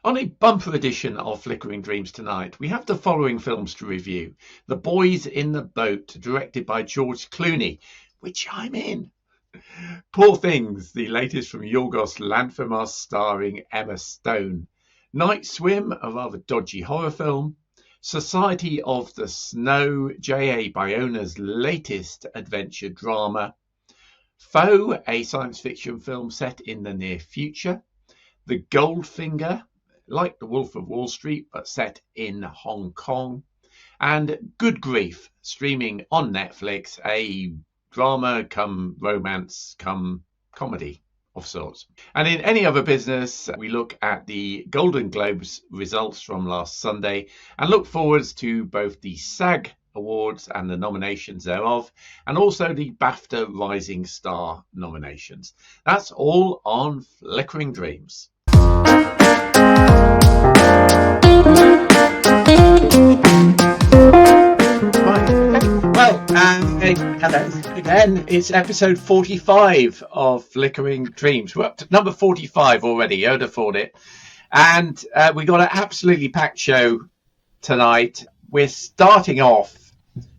On a bumper edition of Flickering Dreams tonight, we have the following films to review. The Boys in the Boat, directed by George Clooney, which I'm in. Poor Things, the latest from Yorgos Lanthimos, starring Emma Stone. Night Swim, a rather dodgy horror film. Society of the Snow, J.A. Bayona's latest adventure drama. Foe, a science fiction film set in the near future. The Goldfinger, like The Wolf of Wall Street, but set in Hong Kong. And Good Grief, streaming on Netflix, a drama come romance come comedy of sorts. And in any other business, we look at the Golden Globes results from last Sunday and look forwards to both the SAG Awards and the nominations thereof, and also the BAFTA Rising Star nominations. That's all on Flickering Dreams. Well, hello again. It's episode 45 of Flickering Dreams. We're up to number 45 already. You'd have thought it. And we got an absolutely packed show tonight. We're starting off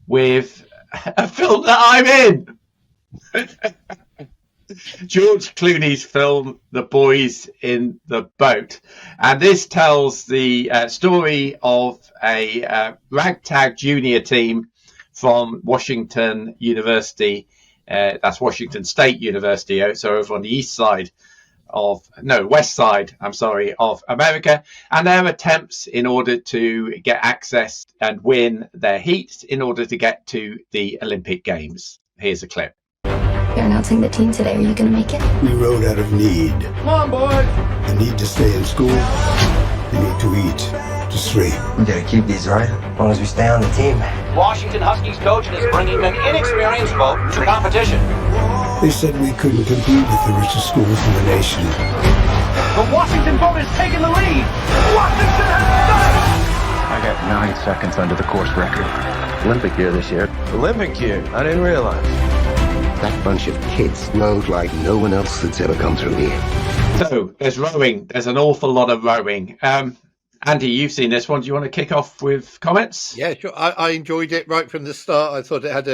with a film that I'm in. George Clooney's film, The Boys in the Boat. And this tells the story of a ragtag junior team from Washington University. That's Washington State University. So over on the west side of America. And their attempts in order to get access and win their heats in order to get to the Olympic Games. Here's a clip. They're announcing the team today. Are you going to make it? We rode out of need. Come on, boys! The need to stay in school. The need to eat. To sleep. We gotta keep these right, as long as we stay on the team. Washington Huskies coach is bringing an inexperienced boat to competition. They said we couldn't compete with the richest schools in the nation. The Washington boat is taking the lead. Washington has done it! I got 9 seconds under the course record. Olympic year this year. Olympic year? I didn't realize. That bunch of kids rode like no one else that's ever come through here. So, there's rowing. There's an awful lot of rowing. Andy, you've seen this one. Do you want to kick off with comments? Yeah, sure. I enjoyed it right from the start. I thought it had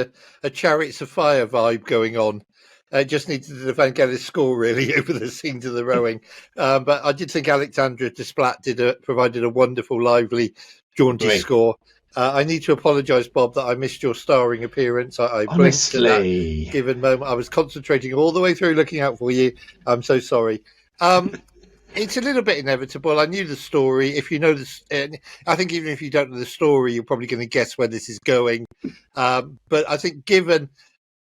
a Chariots of Fire vibe going on. It just needed the Vangelis score, really, over the scenes of the rowing. But I did think Alexandra Desplat provided a wonderful, lively, jaunty score. I need to apologise, Bob, that I missed your starring appearance. I blinked at that given moment. I was concentrating all the way through looking out for you. I'm so sorry. It's a little bit inevitable. I knew the story. If you know this, I think even if you don't know the story, you're probably going to guess where this is going. But I think given,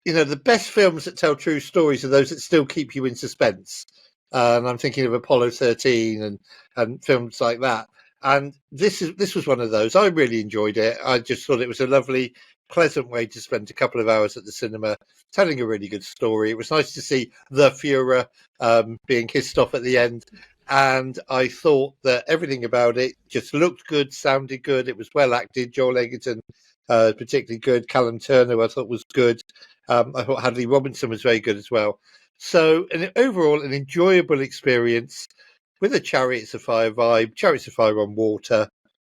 the best films that tell true stories are those that still keep you in suspense. And I'm thinking of Apollo 13 and films like that. And this was one of those. I really enjoyed it. I just thought it was a lovely, pleasant way to spend a couple of hours at the cinema, telling a really good story. It was nice to see the Führer being kissed off at the end. And I thought that everything about it just looked good, sounded good. It was well acted. Joel Edgerton, particularly good. Callum Turner, I thought was good. I thought Hadley Robinson was very good as well. So overall, an enjoyable experience with a Chariots of Fire vibe. Chariots of Fire on water.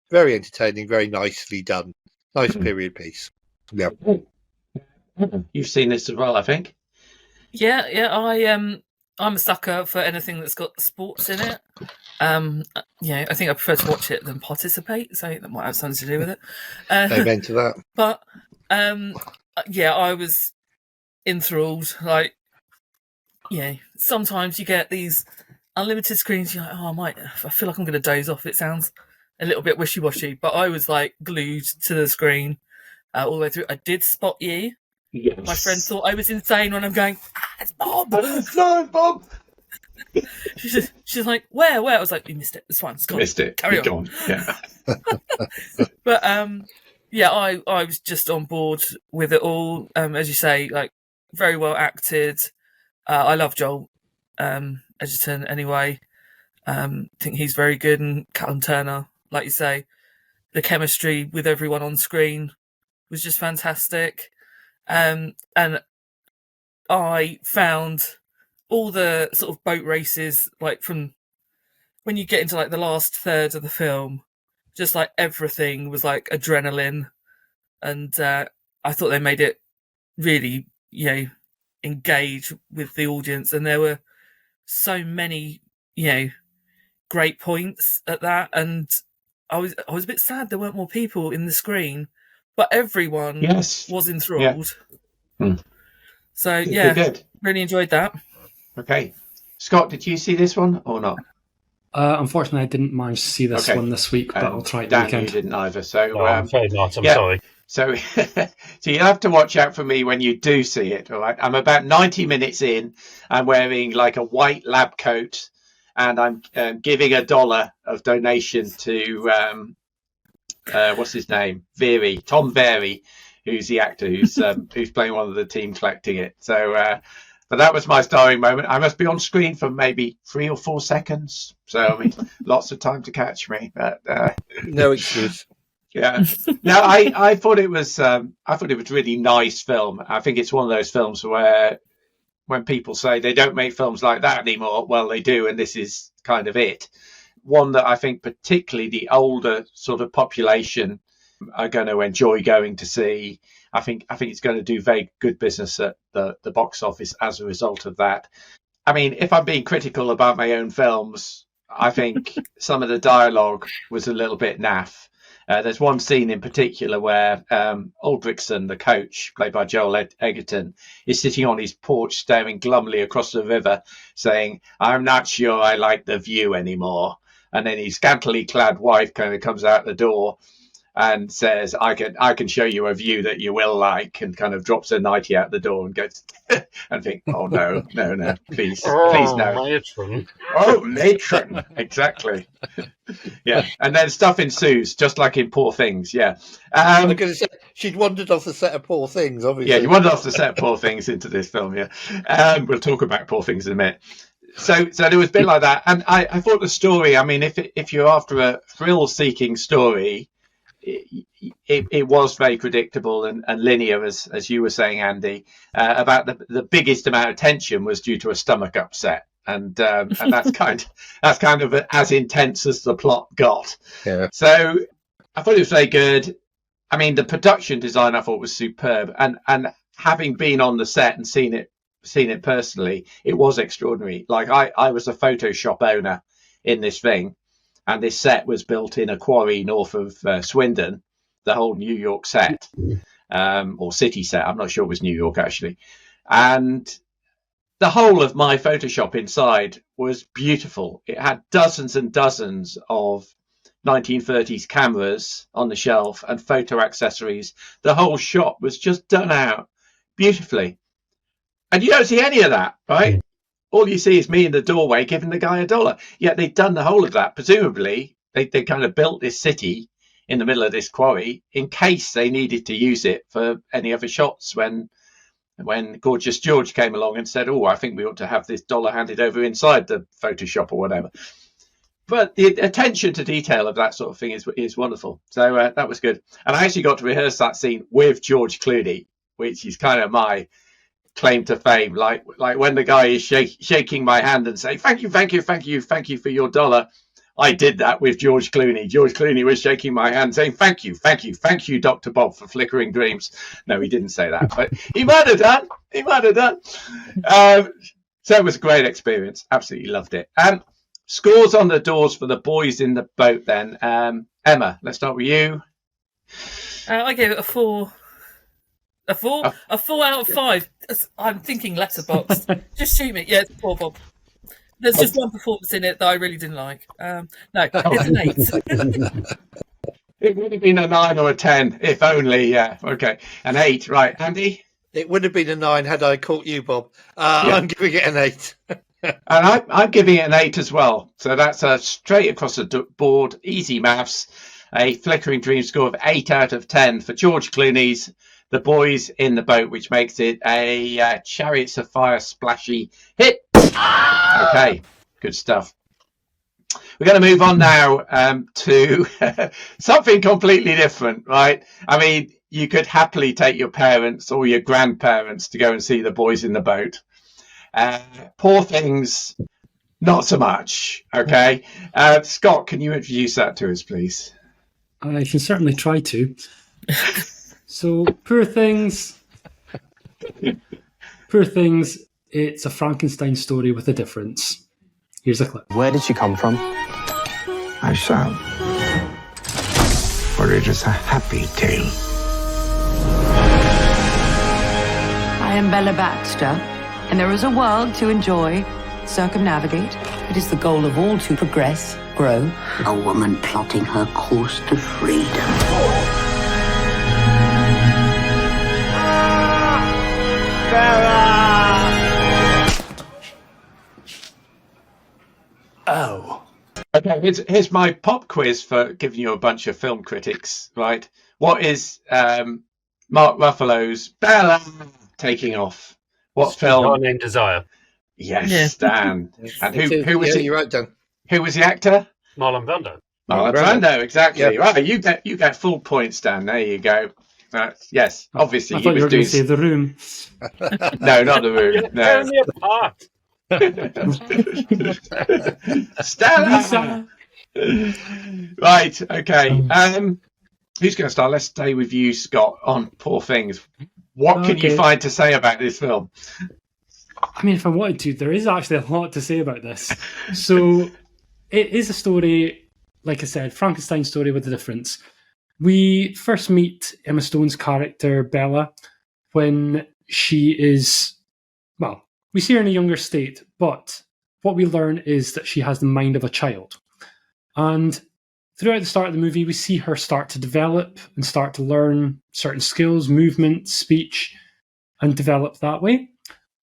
Very entertaining, very nicely done. Nice period piece. Yeah. You've seen this as well, I think. Yeah. I'm a sucker for anything that's got sports in it. I think I prefer to watch it than participate, so that might have something to do with it. Amen to that. But I was enthralled. Sometimes you get these unlimited screens. You're like, I feel like I'm going to doze off. It sounds a little bit wishy-washy, but I was glued to the screen all the way through. I did spot you. Yes. My friend thought I was insane when I'm going, it's Bob! No, Bob! She's like, where? I was like, you missed it. It's fine. It's gone. Missed it. Carry on. Gone. Yeah. But I was just on board with it all. As you say, very well acted. I love Joel Edgerton anyway. Think he's very good, and Callum Turner, like you say, the chemistry with everyone on screen was just fantastic. And I found all the sort of boat races, from when you get into like the last third of the film, just like everything was like adrenaline, and I thought they made it really, engage with the audience, and there were so many, great points at that, and I was a bit sad there weren't more people in the screen, but everyone was enthralled. Yeah. So Good. really enjoyed that. Okay, Scott, did you see this one or not? Unfortunately, I didn't manage to see this one this week, but I'll try it the weekend. You didn't either, so no, I'm afraid not. I'm sorry. So, so you have to watch out for me when you do see it. All right, I'm about 90 minutes in. I'm wearing like a white lab coat, and I'm giving $1 of donation to what's his name, Tom Very, who's the actor who's playing one of the team collecting it. So. But that was my starring moment. I must be on screen for maybe 3 or 4 seconds. So, I mean, lots of time to catch me. But no excuse. Yeah. No, I thought it was a really nice film. I think it's one of those films where when people say they don't make films like that anymore, well, they do, and this is kind of it. One that I think particularly the older sort of population are going to enjoy going to see. I think it's going to do very good business at the box office as a result of that. I mean, if I'm being critical about my own films, I think some of the dialogue was a little bit naff. There's one scene in particular where Ulrichsen, the coach, played by Joel Egerton, is sitting on his porch staring glumly across the river saying, "I'm not sure I like the view anymore." And then his scantily clad wife kind of comes out the door and says, I can show you a view that you will like," and kind of drops her nightie out the door and goes and think, oh no, please no. Matron. Oh, matron, exactly. Yeah, and then stuff ensues, just like in Poor Things. Yeah, I'm going to say she'd wandered off the set of Poor Things, obviously. Yeah, you wandered off the set of Poor Things into this film. Yeah, we'll talk about Poor Things in a minute. So there was a bit like that, and I thought the story. I mean, if you're after a thrill-seeking story, it was very predictable and linear, as you were saying, Andy. About the biggest amount of tension was due to a stomach upset, and that's kind of as intense as the plot got. Yeah. So I thought it was very good. I mean, the production design I thought was superb, and having been on the set and seen it personally, it was extraordinary. Like I was a Photoshop owner in this thing. And this set was built in a quarry north of Swindon, the whole New York set, or city set. I'm not sure it was New York, actually. And the whole of my Photoshop inside was beautiful. It had dozens and dozens of 1930s cameras on the shelf and photo accessories. The whole shop was just done out beautifully. And you don't see any of that, right? All you see is me in the doorway giving the guy $1. Yet they'd done the whole of that. Presumably, they kind of built this city in the middle of this quarry in case they needed to use it for any other shots when Gorgeous George came along and said, "Oh, I think we ought to have this $1 handed over inside the Photoshop or whatever." But the attention to detail of that sort of thing is wonderful. So that was good. And I actually got to rehearse that scene with George Clooney, which is kind of my claim to fame, like when the guy is shaking my hand and saying thank you for your $1. I did that with George Clooney. George Clooney was shaking my hand saying thank you Dr. Bob for Flickering Dreams. No, he didn't say that, but he might have done. So it was a great experience. Absolutely loved it. Scores on the doors for the boys in the boat then. Emma, let's start with you. I gave it a 4. A 4 out of 5. I'm thinking Letterboxd. Just shoot me. Yeah, it's 4, Bob. There's just one performance in it that I really didn't like. No, it's an 8. It would have been a 9 or a 10, if only. Yeah, okay. An 8, right. Andy? It would have been a 9 had I caught you, Bob. I'm giving it an 8. And I'm giving it an 8 as well. So that's straight across the board, easy maths. A Flickering Dreams score of 8 out of 10 for George Clooney's The Boys in the Boat, which makes it a Chariots of Fire splashy hit. Okay, good stuff. We're going to move on now to something completely different, right? I mean, you could happily take your parents or your grandparents to go and see The Boys in the Boat. Poor Things Not so much. Okay. Scott, can you introduce that to us, please? I can certainly try to. So, Poor Things. Poor Things, it's a Frankenstein story with a difference. Here's a clip. Where did she come from? I shall. For it is a happy tale. I am Bella Baxter, and there is a world to enjoy, circumnavigate. It is the goal of all to progress, grow. A woman plotting her course to freedom. Oh. Okay, here's my pop quiz for giving you a bunch of film critics, right? What is Mark Ruffalo's Bella taking off? What film? Named Desire. Yes, Dan. And who was it? You're right, Dan. Who was the actor? Marlon Brando. Marlon Brando, exactly. Yep. Right, you get full points, Dan. There you go. Yes, obviously I thought you were going to say The Room. No, not The Room. No. Only a part. Stella. Right. Okay. Who's going to start? Let's stay with you, Scott, on Poor Things. What can you find to say about this film? I mean, if I wanted to, there is actually a lot to say about this. So, it is a story, like I said, Frankenstein story with a difference. We first meet Emma Stone's character, Bella, when she is, well, we see her in a younger state, but what we learn is that she has the mind of a child. And throughout the start of the movie, we see her start to develop and start to learn certain skills, movement, speech, and develop that way,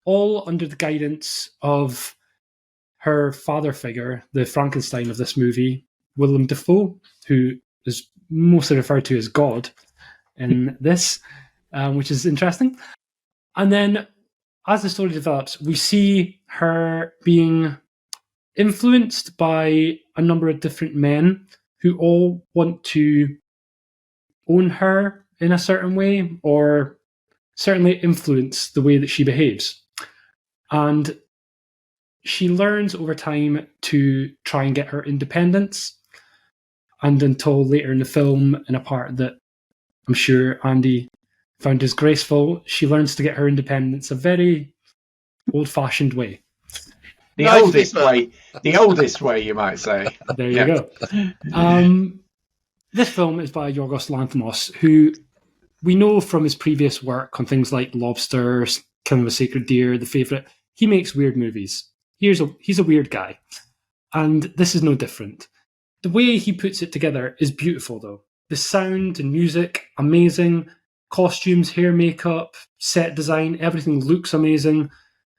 all under the guidance of her father figure, the Frankenstein of this movie, Willem Dafoe, who is mostly referred to as God in this, which is interesting. And then as the story develops, we see her being influenced by a number of different men who all want to own her in a certain way, or certainly influence the way that she behaves. And she learns over time to try and get her independence. And until later in the film, in a part that I'm sure Andy found disgraceful, she learns to get her independence a very old-fashioned way. The oldest way, you might say. There you go. This film is by Yorgos Lanthimos, who we know from his previous work on things like Lobster, Killing of a Sacred Deer, The Favourite. He makes weird movies. He's a weird guy. And this is no different. The way he puts it together is beautiful, though. The sound and music, amazing. Costumes, hair, makeup, set design, everything looks amazing.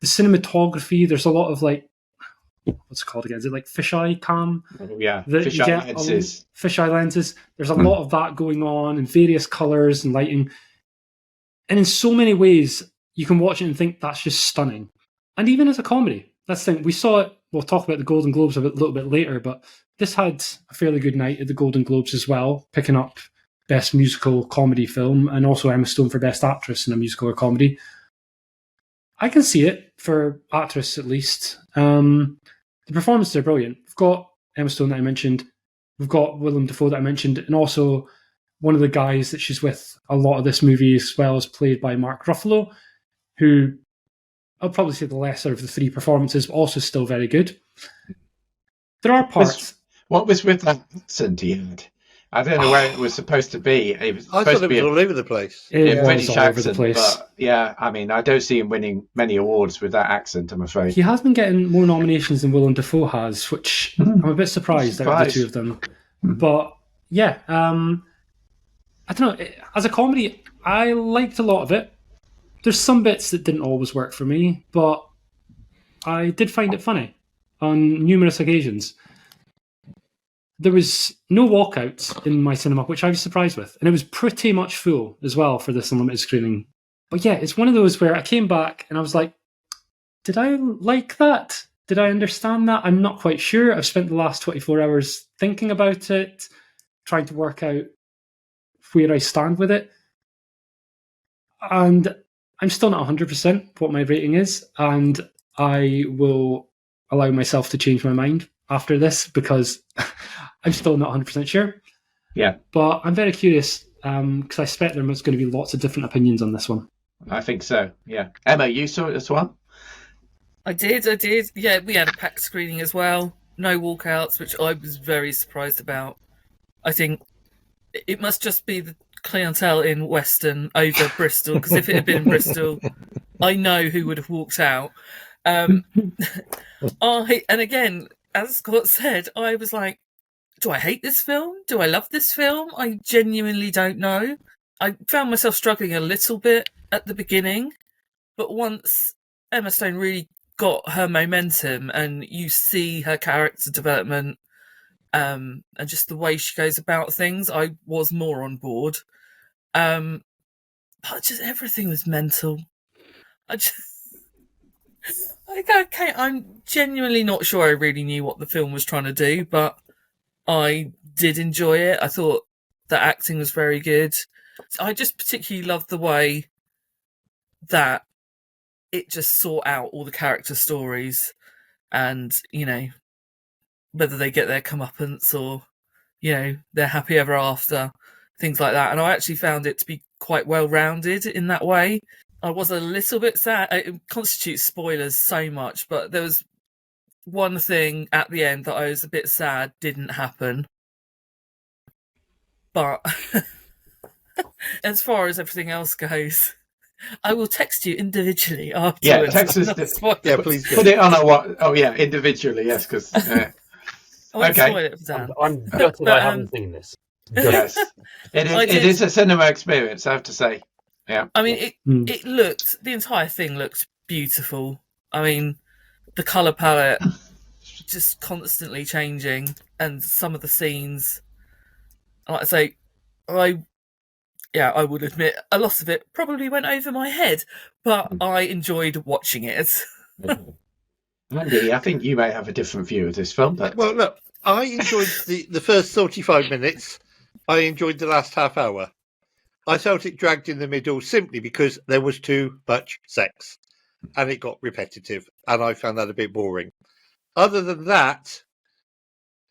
The cinematography, there's a lot of what's it called again? Is it like fisheye cam? Oh, yeah, fisheye lenses. Fisheye lenses. There's a lot of that going on in various colours and lighting. And in so many ways, you can watch it and think that's just stunning. And even as a comedy, that's the thing. We saw it, we'll talk about the Golden Globes a little bit later, but this had a fairly good night at the Golden Globes as well, picking up Best Musical Comedy Film and also Emma Stone for Best Actress in a Musical or Comedy. I can see it for actress at least. The performances are brilliant. We've got Emma Stone that I mentioned. We've got Willem Dafoe that I mentioned, and also one of the guys that she's with a lot of this movie as well is played by Mark Ruffalo, who I'll probably say the lesser of the three performances, but also still very good. There are parts. What was with that accent he had? I don't know where it was supposed to be. It was I thought it was all over the place. British accent, but yeah, I mean, I don't see him winning many awards with that accent, I'm afraid. He has been getting more nominations than Willem Dafoe has, which I'm a bit surprised out of the two of them. But yeah, I don't know. As a comedy, I liked a lot of it. There's some bits that didn't always work for me, but I did find it funny on numerous occasions. There was no walkouts in my cinema, which I was surprised with. And it was pretty much full as well for this unlimited screening. But yeah, it's one of those where I came back and I was like, did I like that? Did I understand that? I'm not quite sure. I've spent the last 24 hours thinking about it, trying to work out where I stand with it. And I'm still not 100% what my rating is. And I will allow myself to change my mind after this because I'm still not 100% sure. Yeah. But I'm very curious because I expect there's going to be lots of different opinions on this one. I think so, yeah. Emma, you saw it as well? I did. Yeah, we had a packed screening as well. No walkouts, which I was very surprised about. I think it must just be the clientele in Western over Bristol, because if it had been in Bristol, I know who would have walked out. And again, as Scott said, I was like, do I hate this film? Do I love this film? I genuinely don't know. I found myself struggling a little bit at the beginning, but once Emma Stone really got her momentum and you see her character development and just the way she goes about things, I was more on board. But just everything was mental. I'm genuinely not sure I really knew what the film was trying to do, but I did enjoy it. I thought the acting was very good. I just particularly loved the way that it just sought out all the character stories and, you know, whether they get their comeuppance or, you know, they're happy ever after, things like that. And I actually found it to be quite well-rounded in that way. I was a little bit sad. It constitutes spoilers so much, but there was one thing at the end that I was a bit sad didn't happen. But as far as everything else goes, I will text you individually afterwards. Yeah, text us. Yeah, please put it on our Oh yeah, individually. Yes, because. I won't spoil it for Dan. I'm gutted I haven't seen this. Yes, it is a cinema experience, I have to say. Yeah. I mean, the entire thing looked beautiful. I mean, the colour palette just constantly changing, and some of the scenes, like I say, I would admit a lot of it probably went over my head, but I enjoyed watching it. Andy, I think you may have a different view of this film. But... Well, look, I enjoyed the first 45 minutes. I enjoyed the last half hour. I felt it dragged in the middle simply because there was too much sex and it got repetitive, and I found that a bit boring. Other than that,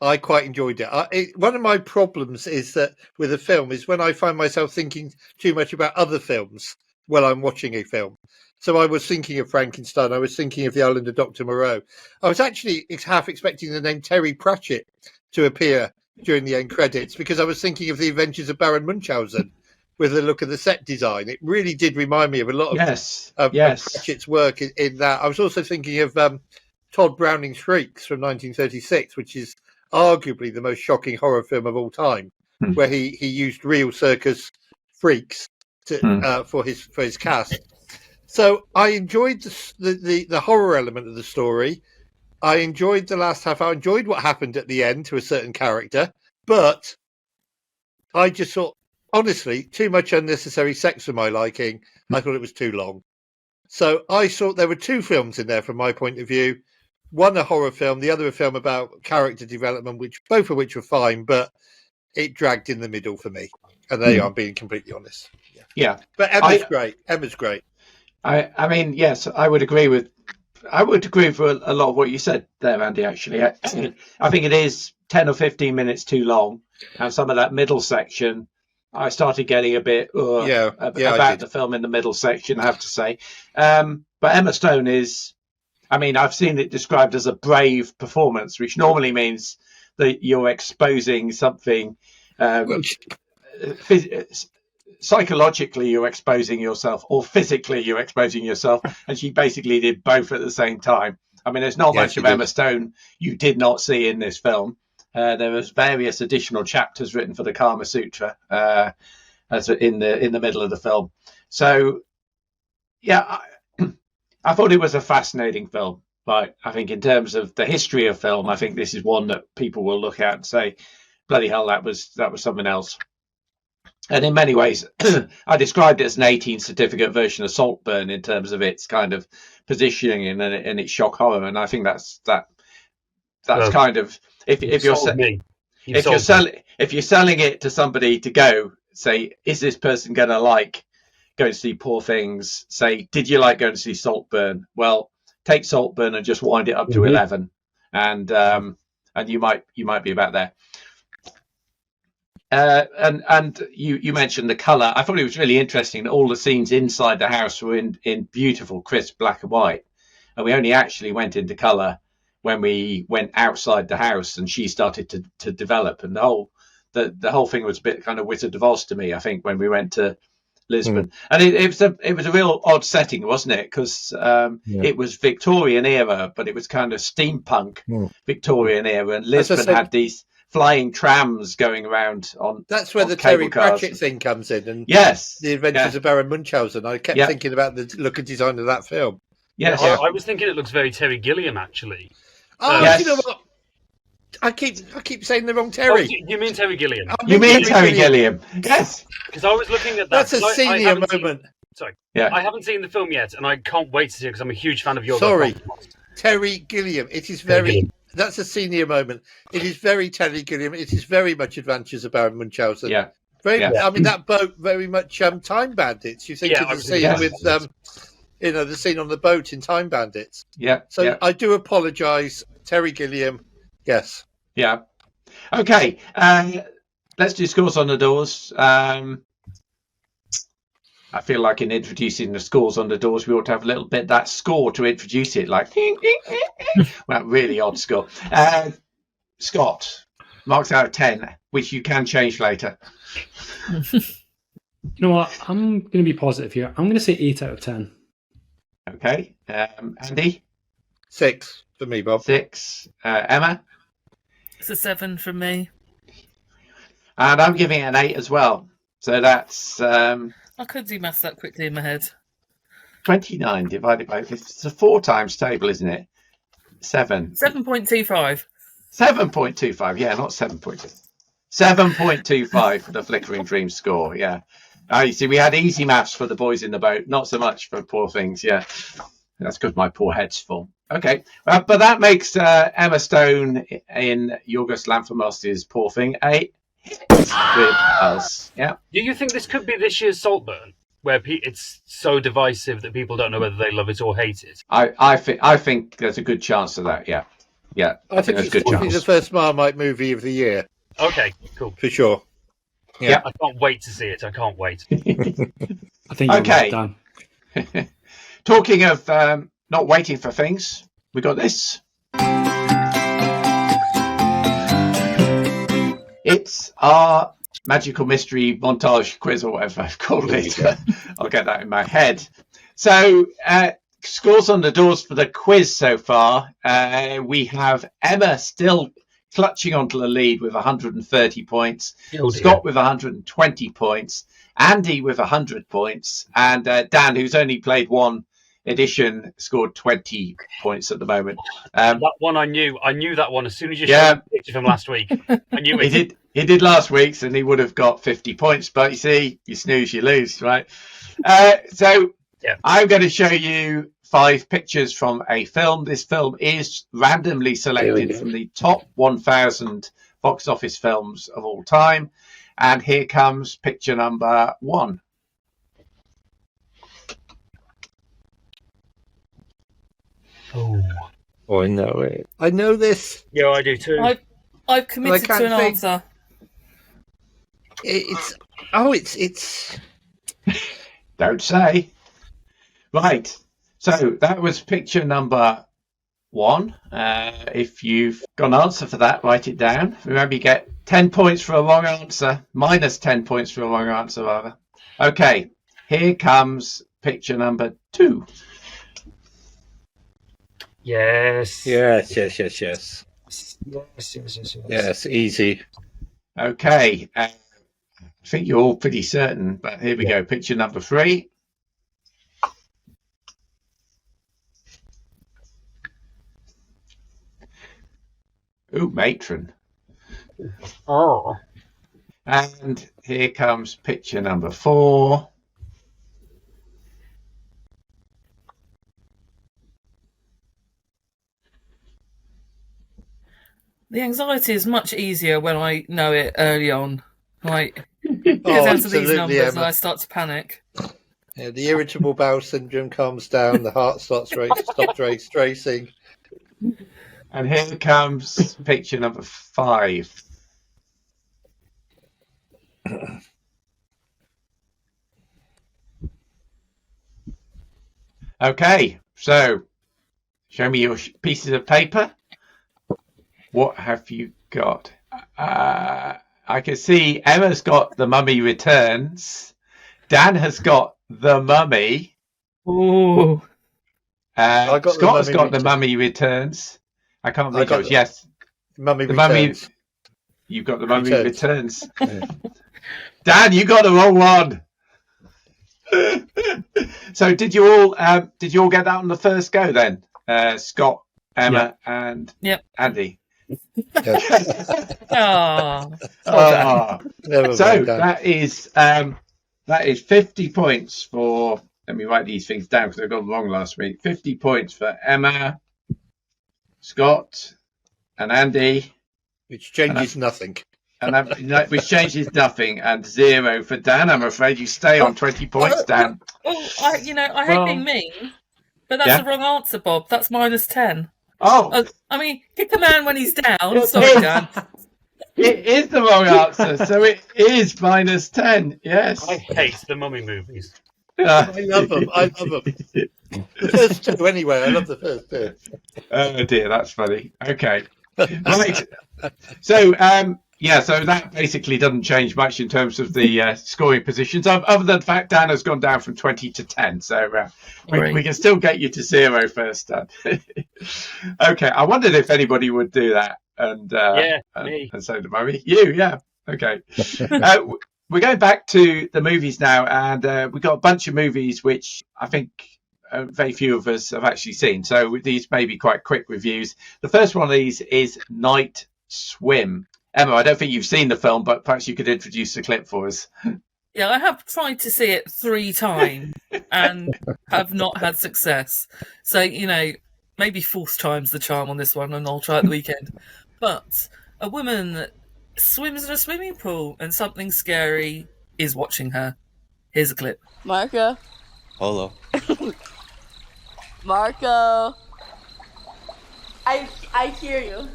I quite enjoyed it. One of my problems is that with a film is when I find myself thinking too much about other films while I'm watching a film. So I was thinking of Frankenstein. I was thinking of The Island of Dr. Moreau. I was actually half expecting the name Terry Pratchett to appear during the end credits because I was thinking of The Adventures of Baron Munchausen with the look of the set design. It really did remind me of a lot of Pratchett's work in that. I was also thinking of Todd Browning's Shrieks from 1936, which is arguably the most shocking horror film of all time, where he used real circus freaks for his cast. So I enjoyed the horror element of the story. I enjoyed the last half hour. I enjoyed what happened at the end to a certain character, but I just thought, honestly, too much unnecessary sex for my liking. I thought it was too long. So I thought there were two films in there from my point of view. One a horror film, the other a film about character development, both of which were fine, but it dragged in the middle for me. And there you are, I'm being completely honest. Yeah. But Emma's great. Emma's great. I mean, yes, I would agree with a lot of what you said there, Andy, actually. I think it is 10 or 15 minutes too long. And some of that middle section, I started getting a bit about the film in the middle section, I have to say. But Emma Stone is, I mean, I've seen it described as a brave performance, which normally means that you're exposing something psychologically you're exposing yourself, or physically you're exposing yourself, and she basically did both at the same time. I mean, there's not much of Emma Stone you did not see in this film. There was various additional chapters written for the Kama Sutra as in the middle of the film. So, yeah, I thought it was a fascinating film. But I think in terms of the history of film, I think this is one that people will look at and say, bloody hell, that was something else. And in many ways, I described it as an 18 certificate version of Saltburn in terms of its kind of positioning and its shock horror. And I think that's kind of if you're selling it to somebody to go say, is this person going to like going to see Poor Things? Say, did you like going to see Saltburn? Well, take Saltburn and just wind it up to 11, and you might be about there. And you mentioned the colour. I thought it was really interesting that all the scenes inside the house were in beautiful, crisp black and white, and we only actually went into colour when we went outside the house and she started to develop, and the whole thing was a bit kind of Wizard of Oz to me, I think, when we went to Lisbon. And it was a real odd setting, wasn't it? Because it was Victorian era, but it was kind of steampunk Victorian era, and Lisbon had these flying trams going around on. That's where the Terry Pratchett thing comes in, and the Adventures of Baron Munchausen. I kept thinking about the look and design of that film. Yes, I was thinking it looks very Terry Gilliam, actually. Oh, you know what? I keep saying the wrong Terry. Oh, you mean Terry Gilliam? You mean Terry Gilliam? Yes. Because I was looking at that. That's a senior moment. Sorry. Yeah. I haven't seen the film yet, and I can't wait to see it because I'm a huge fan of Yorgos. Sorry, Terry Gilliam. It is very. That's a senior moment. It is very Terry Gilliam. It is very much Adventures of Baron Munchausen. Yeah. I mean, that boat very much Time Bandits. You think of the scene with the scene on the boat in Time Bandits. Yeah. So I do apologise, Terry Gilliam. Yes. Yeah. Okay. Let's do scores on the doors. I feel like in introducing the scores on the doors, we ought to have a little bit of that score to introduce it, like well, really odd score. Scott, marks out of 10, which you can change later. You know what? I'm going to be positive here. I'm going to say 8 out of 10. Okay. Andy? 6 for me, Bob. 6. Emma? It's a 7 from me. And I'm giving it an 8 as well. So that's... I could do maths that quickly in my head. 29 divided by... It's a 4 times table, isn't it? 7. 7.25. 7.25, yeah, not 7.2. 7.25 for the Flickering Dreams score, yeah. You see, we had easy maths for the boys in the boat, not so much for Poor Things, yeah. That's because my poor head's full. Okay, but that makes Emma Stone in Yorgos Lanthimos' Poor Thing a hit with us. Yeah. Do you think this could be this year's Saltburn, where it's so divisive that people don't know whether they love it or hate it? I think there's a good chance of that. Yeah, yeah. I think there's a good chance. It's the first Marmite movie of the year. Okay, cool, for sure. Yeah, I can't wait to see it. I can't wait. I think you're right, Dan. Talking of not waiting for things, we got this. It's our magical mystery montage quiz, or whatever I've called it. I'll get that in my head. So, scores on the doors for the quiz so far. We have Emma still clutching onto the lead with 130 points. Scott with 120 points. Andy with 100 points. And Dan, who's only played one edition, scored 20 points at the moment. That one I knew that one as soon as you showed the picture from last week. I knew it. He did last week's, and he would have got 50 points, but you see, you snooze, you lose, right? So I'm going to show you 5 pictures from a film. This film is randomly selected from the top 1,000 box office films of all time. And here comes picture number 1. Oh, I know it. I know this. Yeah, I do too. I've committed to an answer. It's. Don't say. Right. So that was picture number 1. If you've got an answer for that, write it down. Remember, you get 10 points for a wrong answer. Minus 10 points for a wrong answer, rather. Okay. Here comes picture number 2. Yes. Yes, easy. Okay. I think you're all pretty certain, but here we go. Picture number 3. Ooh, matron. Oh. And here comes picture number 4. The anxiety is much easier when I know it early on. Like, get down to these numbers and I start to panic. Yeah, the irritable bowel syndrome calms down. The heart stops racing. And here comes picture number 5. Okay, so show me your pieces of paper. What have you got? I can see Emma's got The Mummy Returns. Dan has got The Mummy. Ooh. Scott's got The Mummy Returns. I can't read yours. Yes. Mummy The Returns. Mummy. You've got The Mummy Returns. Dan, you got the wrong one. So did you all get that on the first go then? Scott, Emma, and Andy. Oh. So that is 50 points for. Let me write these things down because I got them wrong last week. 50 points for Emma, Scott, and Andy, which changes nothing. Which changes nothing, and 0 for Dan. I'm afraid you stay on 20 points, Dan. I hate being mean, but that's the wrong answer, Bob. That's -10. Oh, I mean, kick a man when he's down. Sorry, Dan. It is the wrong answer, so it is -10. Yes. I hate the Mummy movies. I love them. The first 2, anyway. I love the first 2. Oh dear, that's funny. Okay, right. So, so that basically doesn't change much in terms of the scoring positions, other than the fact Dan has gone down from 20 to 10. So we can still get you to 0 first, Dan. Okay, I wondered if anybody would do that, and me. and so the Mummy, okay. We're going back to the movies now, and we've got a bunch of movies which I think very few of us have actually seen. So these may be quite quick reviews. The first one of these is Night Swim. Emma, I don't think you've seen the film, but perhaps you could introduce the clip for us. Yeah, I have tried to see it 3 times and have not had success. So, maybe 4th time's the charm on this one, and I'll try it the weekend. But a woman swims in a swimming pool and something scary is watching her. Here's a clip. Marco. Hello. Marco. I hear you.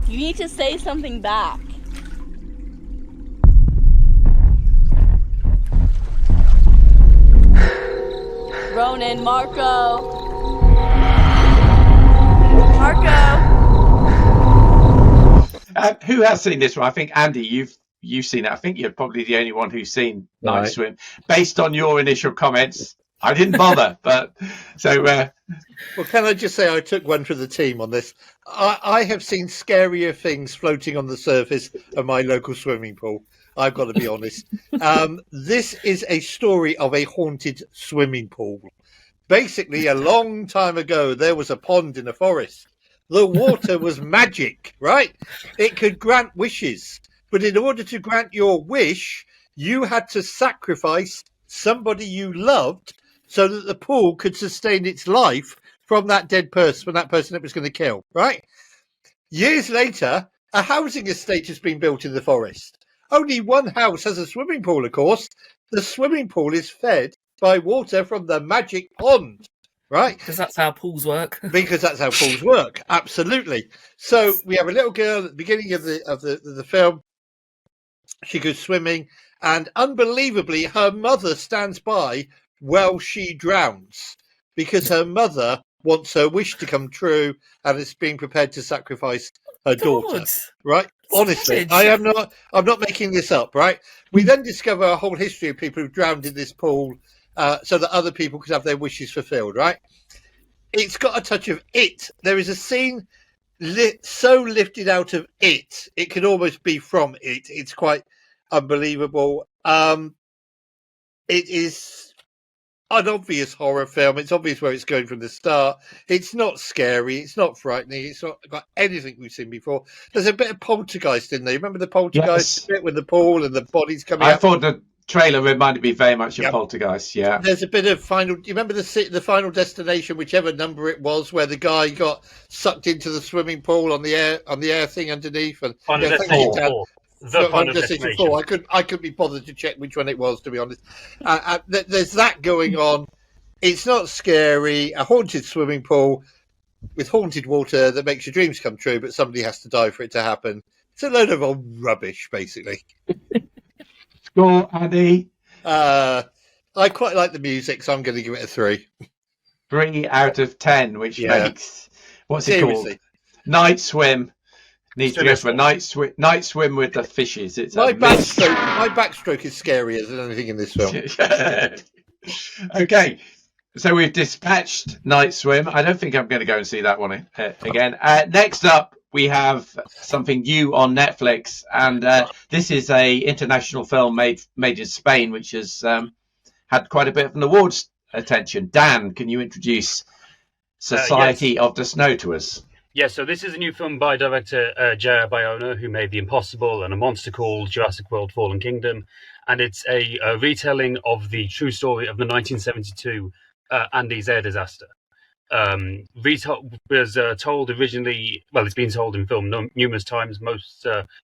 You need to say something back. Ronan, Marco. Who has seen this one? I think Andy, you've seen it. I think you're probably the only one who's seen Night Swim. Based on your initial comments, I didn't bother, but so. Well, can I just say I took one for the team on this. I have seen scarier things floating on the surface of my local swimming pool. I've got to be honest. This is a story of a haunted swimming pool. Basically, a long time ago, there was a pond in a forest. The water was magic, right? It could grant wishes. But in order to grant your wish, you had to sacrifice somebody you loved so that the pool could sustain its life from that dead person, from that person it was going to kill, right? Years later, a housing estate has been built in the forest. Only one house has a swimming pool, of course. The swimming pool is fed by water from the magic pond, right? Because that's how pools work. Because that's how pools work, absolutely. So we have a little girl at the beginning of the film. She goes swimming, and unbelievably, her mother stands by while she drowns because her mother wants her wish to come true and is being prepared to sacrifice her daughter. Right? Honestly, I'm not making this up, right? We then discover a whole history of people who drowned in this pool so that other people could have their wishes fulfilled, right? It's got a touch of It. There is a scene so lifted out of It could almost be from It. It's quite unbelievable. It is an obvious horror film. It's obvious where it's going from the start. It's not scary. It's not frightening. It's not got anything we've seen before. There's a bit of Poltergeist in there. You remember the Poltergeist bit with the pool and the bodies coming out? I thought the trailer reminded me very much of Poltergeist. Yeah. There's a bit of Final. Do you remember the Final Destination, whichever number it was, where the guy got sucked into the swimming pool on the air thing underneath? And Final Destination 4. Final Destination Destination. 4. I could be bothered to check which one it was, to be honest. There's that going on. It's not scary. A haunted swimming pool with haunted water that makes your dreams come true, but somebody has to die for it to happen. It's a load of old rubbish, basically. Score, Andy? I quite like the music, so I'm going to give it a 3. 3 out of 10, which makes... What's it called? Night Swim. Needs to go for a night swim with the fishes. It's my backstroke is scarier than anything in this film. Okay, so we've dispatched Night Swim. I don't think I'm going to go and see that one again. Next up, we have something new on Netflix, and this is a international film made in Spain, which has had quite a bit of an awards attention. Dan, can you introduce Society of the Snow to us? Yeah, so this is a new film by director J.R. Bayona, who made The Impossible and A Monster Called Jurassic World Fallen Kingdom. And it's a retelling of the true story of the 1972 Andes air disaster. Was told originally, well, it's been told in film numerous times, most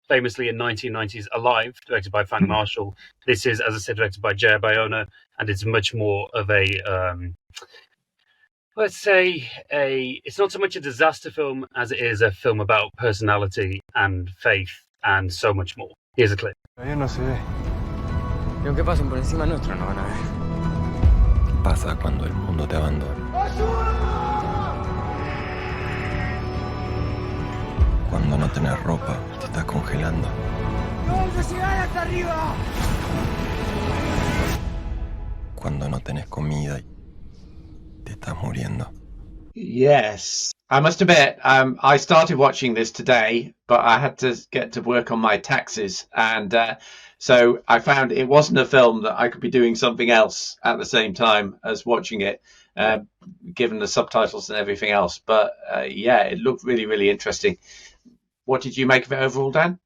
famously in 1990's Alive, directed by Frank Marshall. This is, as I said, directed by J.R. Bayona, and it's much more of a... let's say it's not so much a disaster film as it is a film about personality and faith and so much more. Here's a clip. Yo no se ve. Y aunque pasen por encima nuestro no van a ver. Pasa cuando el mundo te abandona. Cuando no tenés ropa, te estás congelando. ¡Vamos a llegar hasta arriba! Cuando no tenés comida y te estás muriendo. Yes. I must admit, I started watching this today, but I had to get to work on my taxes. And so I found it wasn't a film that I could be doing something else at the same time as watching it, given the subtitles and everything else. But yeah, it looked really, really interesting. What did you make of it overall, Dan?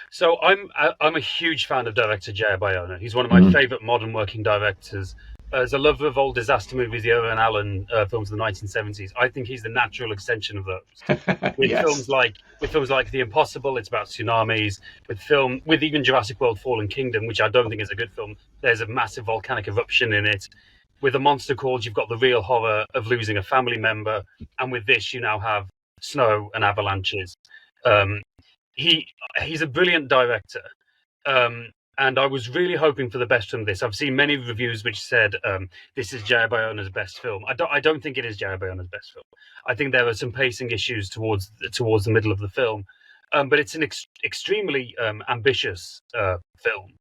So I'm a huge fan of director J.R. Bayona. He's one of my favourite modern working directors. As a lover of old disaster movies, the Owen Allen films of the 1970s, I think he's the natural extension of those. With films like The Impossible, it's about tsunamis. With even Jurassic World: Fallen Kingdom, which I don't think is a good film, there's a massive volcanic eruption in it. With A Monster Called, you've got the real horror of losing a family member, and with this, you now have snow and avalanches. He's a brilliant director. And I was really hoping for the best from this. I've seen many reviews which said this is J.R. Bayona's best film. I don't think it is J.R. Bayona's best film. I think there are some pacing issues towards the middle of the film, but it's an extremely ambitious film.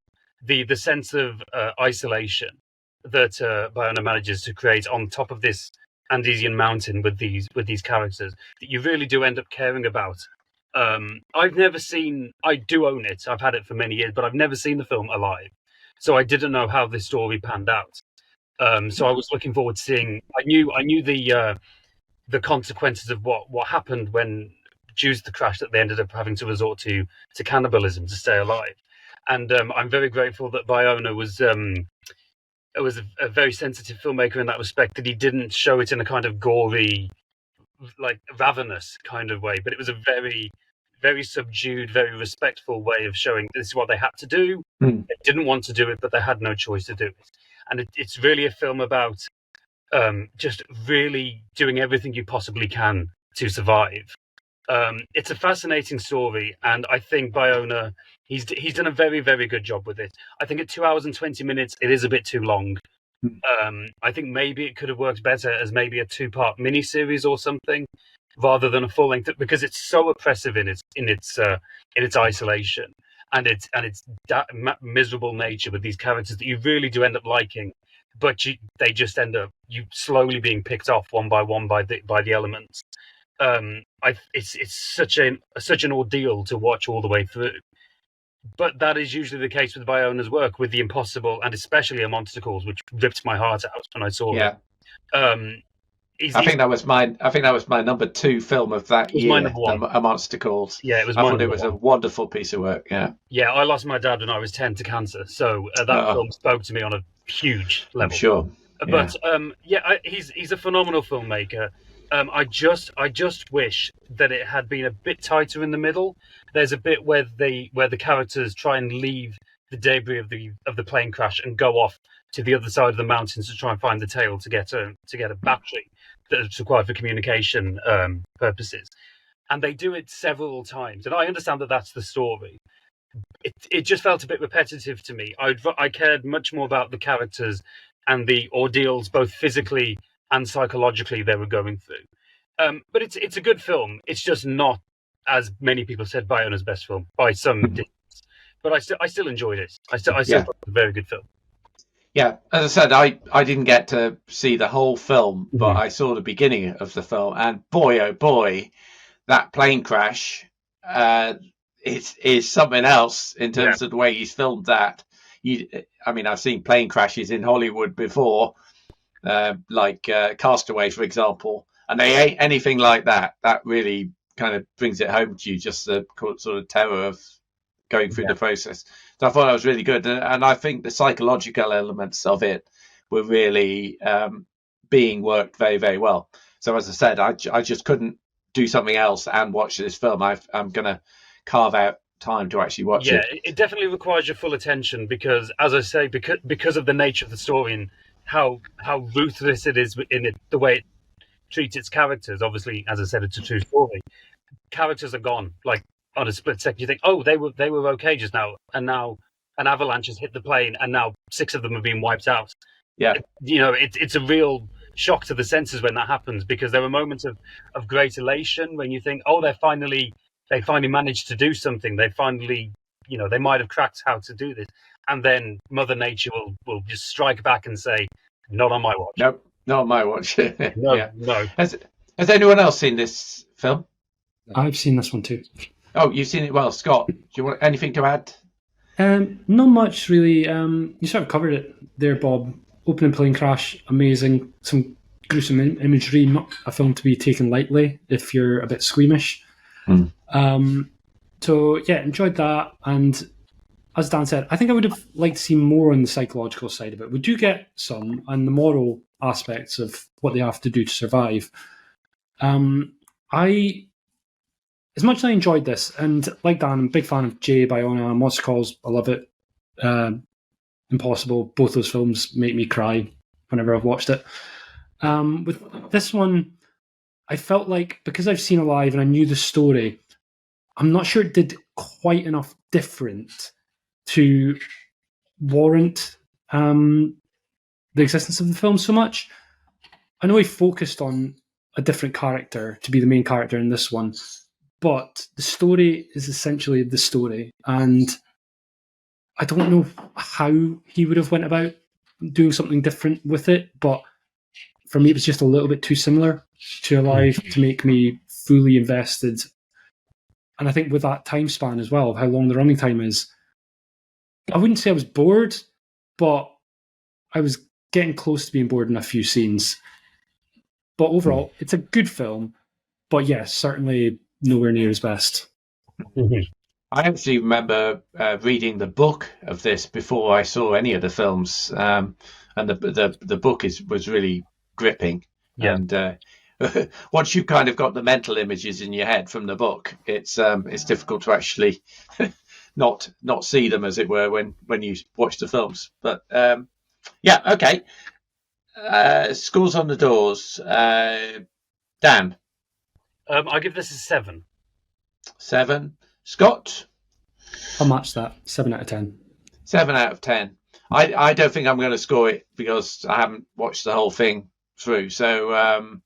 The sense of isolation that Bayona manages to create on top of this Andesian mountain with these characters that you really do end up caring about. I've never seen. I do own it. I've had it for many years, but I've never seen the film Alive, so I didn't know how this story panned out. So I was looking forward to seeing. I knew the consequences of what happened when, due to the crash, that they ended up having to resort to cannibalism to stay alive. And I'm very grateful that Bayona was a very sensitive filmmaker in that respect. That he didn't show it in a kind of gory, like ravenous kind of way, but it was a very, very subdued, very respectful way of showing this is what they had to do. They didn't want to do it, but they had no choice to do it. And it's really a film about just really doing everything you possibly can to survive. It's a fascinating story, and I think Bayona, he's done a very, very good job with it. I think at 2 hours and 20 minutes, it is a bit too long. I think maybe it could have worked better as maybe a 2-part miniseries or something, rather than a full length, because it's so oppressive in its isolation and its miserable nature with these characters that you really do end up liking, but they just end up you slowly being picked off one by one by the elements. It's such an ordeal to watch all the way through. But that is usually the case with Bayona's work, with The Impossible and especially A Monster Calls, which ripped my heart out when I saw it. I think that was my number 2 film of that year. My number 1. A Monster Calls. Yeah, it was. I thought it was a wonderful piece of work. Yeah, I lost my dad when I was 10 to cancer, so that film spoke to me on a huge level. I'm sure. But he's a phenomenal filmmaker. I just wish that it had been a bit tighter in the middle. There's a bit where the characters try and leave the debris of the plane crash and go off to the other side of the mountains to try and find the tail to get a battery that's required for communication purposes. And they do it several times. And I understand that that's the story. It just felt a bit repetitive to me. I cared much more about the characters and the ordeals, both physically and psychologically, they were going through. But it's a good film. It's just not, as many people said, Bayona's best film by some distance. But I still enjoyed it. I still thought it was a very good film. Yeah, as I said, I didn't get to see the whole film, but I saw the beginning of the film, and boy, oh boy, that plane crash is something else in terms of the way he's filmed that. I mean, I've seen plane crashes in Hollywood before, like Castaway, for example, and they ain't anything like that. That really kind of brings it home to you, just the sort of terror of going through the process. So I thought that was really good, and I think the psychological elements of it were really being worked very, very well. So as I said, I just couldn't do something else and watch this film. I'm going to carve out time to actually watch it. Yeah, it definitely requires your full attention because, as I say, because of the nature of the story and how ruthless it is in it, the way it treats its characters. Obviously, as I said, it's a true story. Characters are gone, like on a split second. You think, oh, they were okay just now, and now an avalanche has hit the plane, and now 6 of them have been wiped out. Yeah, it's a real shock to the senses when that happens, because there are moments of great elation when you think, oh, they finally managed to do something. They finally, they might have cracked how to do this. And then Mother Nature will just strike back and say, not on my watch. Nope, not on my watch. No. Has anyone else seen this film? I've seen this one too. Oh, you've seen it well. Scott, do you want anything to add? Not much, really. You sort of covered it there, Bob. Opening plane crash, amazing. Some gruesome imagery, not a film to be taken lightly if you're a bit squeamish. So, yeah, enjoyed that. And as Dan said, I think I would have liked to see more on the psychological side of it. We do get some, and the moral aspects of what they have to do to survive. As much as I enjoyed this, and like Dan, I'm a big fan of J. Bayona, Monster Calls, I love it. Impossible, both those films make me cry whenever I've watched it. With this one, I felt like, because I've seen Alive and I knew the story, I'm not sure it did quite enough different to warrant the existence of the film so much. I know he focused on a different character to be the main character in this one, but the story is essentially the story, and I don't know how he would have went about doing something different with it, but for me it was just a little bit too similar to Alive to make me fully invested. And I think with that time span as well, of how long the running time is, I wouldn't say I was bored, but I was getting close to being bored in a few scenes. But overall, it's a good film, but yes, certainly nowhere near his best. I actually remember reading the book of this before I saw any of the films, and the book was really gripping. Yeah. And once you've kind of got the mental images in your head from the book, it's difficult to actually not see them, as it were, when you watch the films. But yeah, okay. Scores on the doors. Dan. I give this a 7. 7. Scott? I'll match that. 7 out of 10. 7 out of 10. I don't think I'm going to score it because I haven't watched the whole thing through. So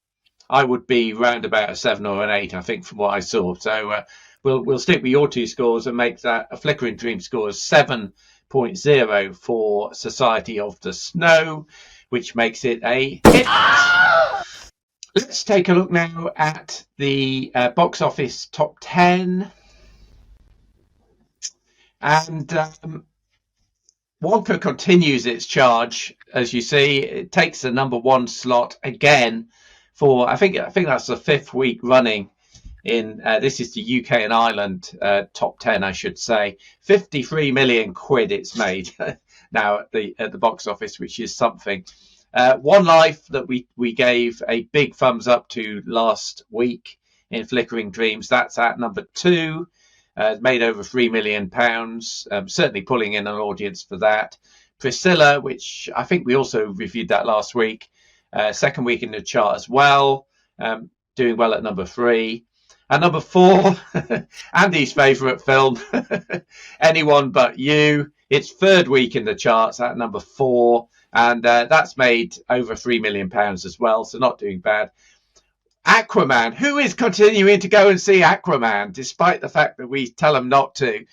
I would be round about a 7 or an 8, I think, from what I saw. So we'll stick with your two scores and make that a Flickering Dreams score of 7.0 for Society of the Snow, which makes it a hit. Let's take a look now at the box office top 10. And Wonka continues its charge, as you see. It takes the number 1 slot again for, I think that's the 5th week running in, this is the UK and Ireland top 10, I should say. 53 million quid it's made now at the box office, which is something. One Life that we gave a big thumbs up to last week in Flickering Dreams. That's at number 2. Made over £3 million. Certainly pulling in an audience for that. Priscilla, which I think we also reviewed that last week. Second week in the chart as well. Doing well at number 3. And number 4, Andy's favourite film, Anyone But You. It's third week in the charts at number 4. And that's made over £3 million as well, so not doing bad. Aquaman. Who is continuing to go and see Aquaman, despite the fact that we tell them not to?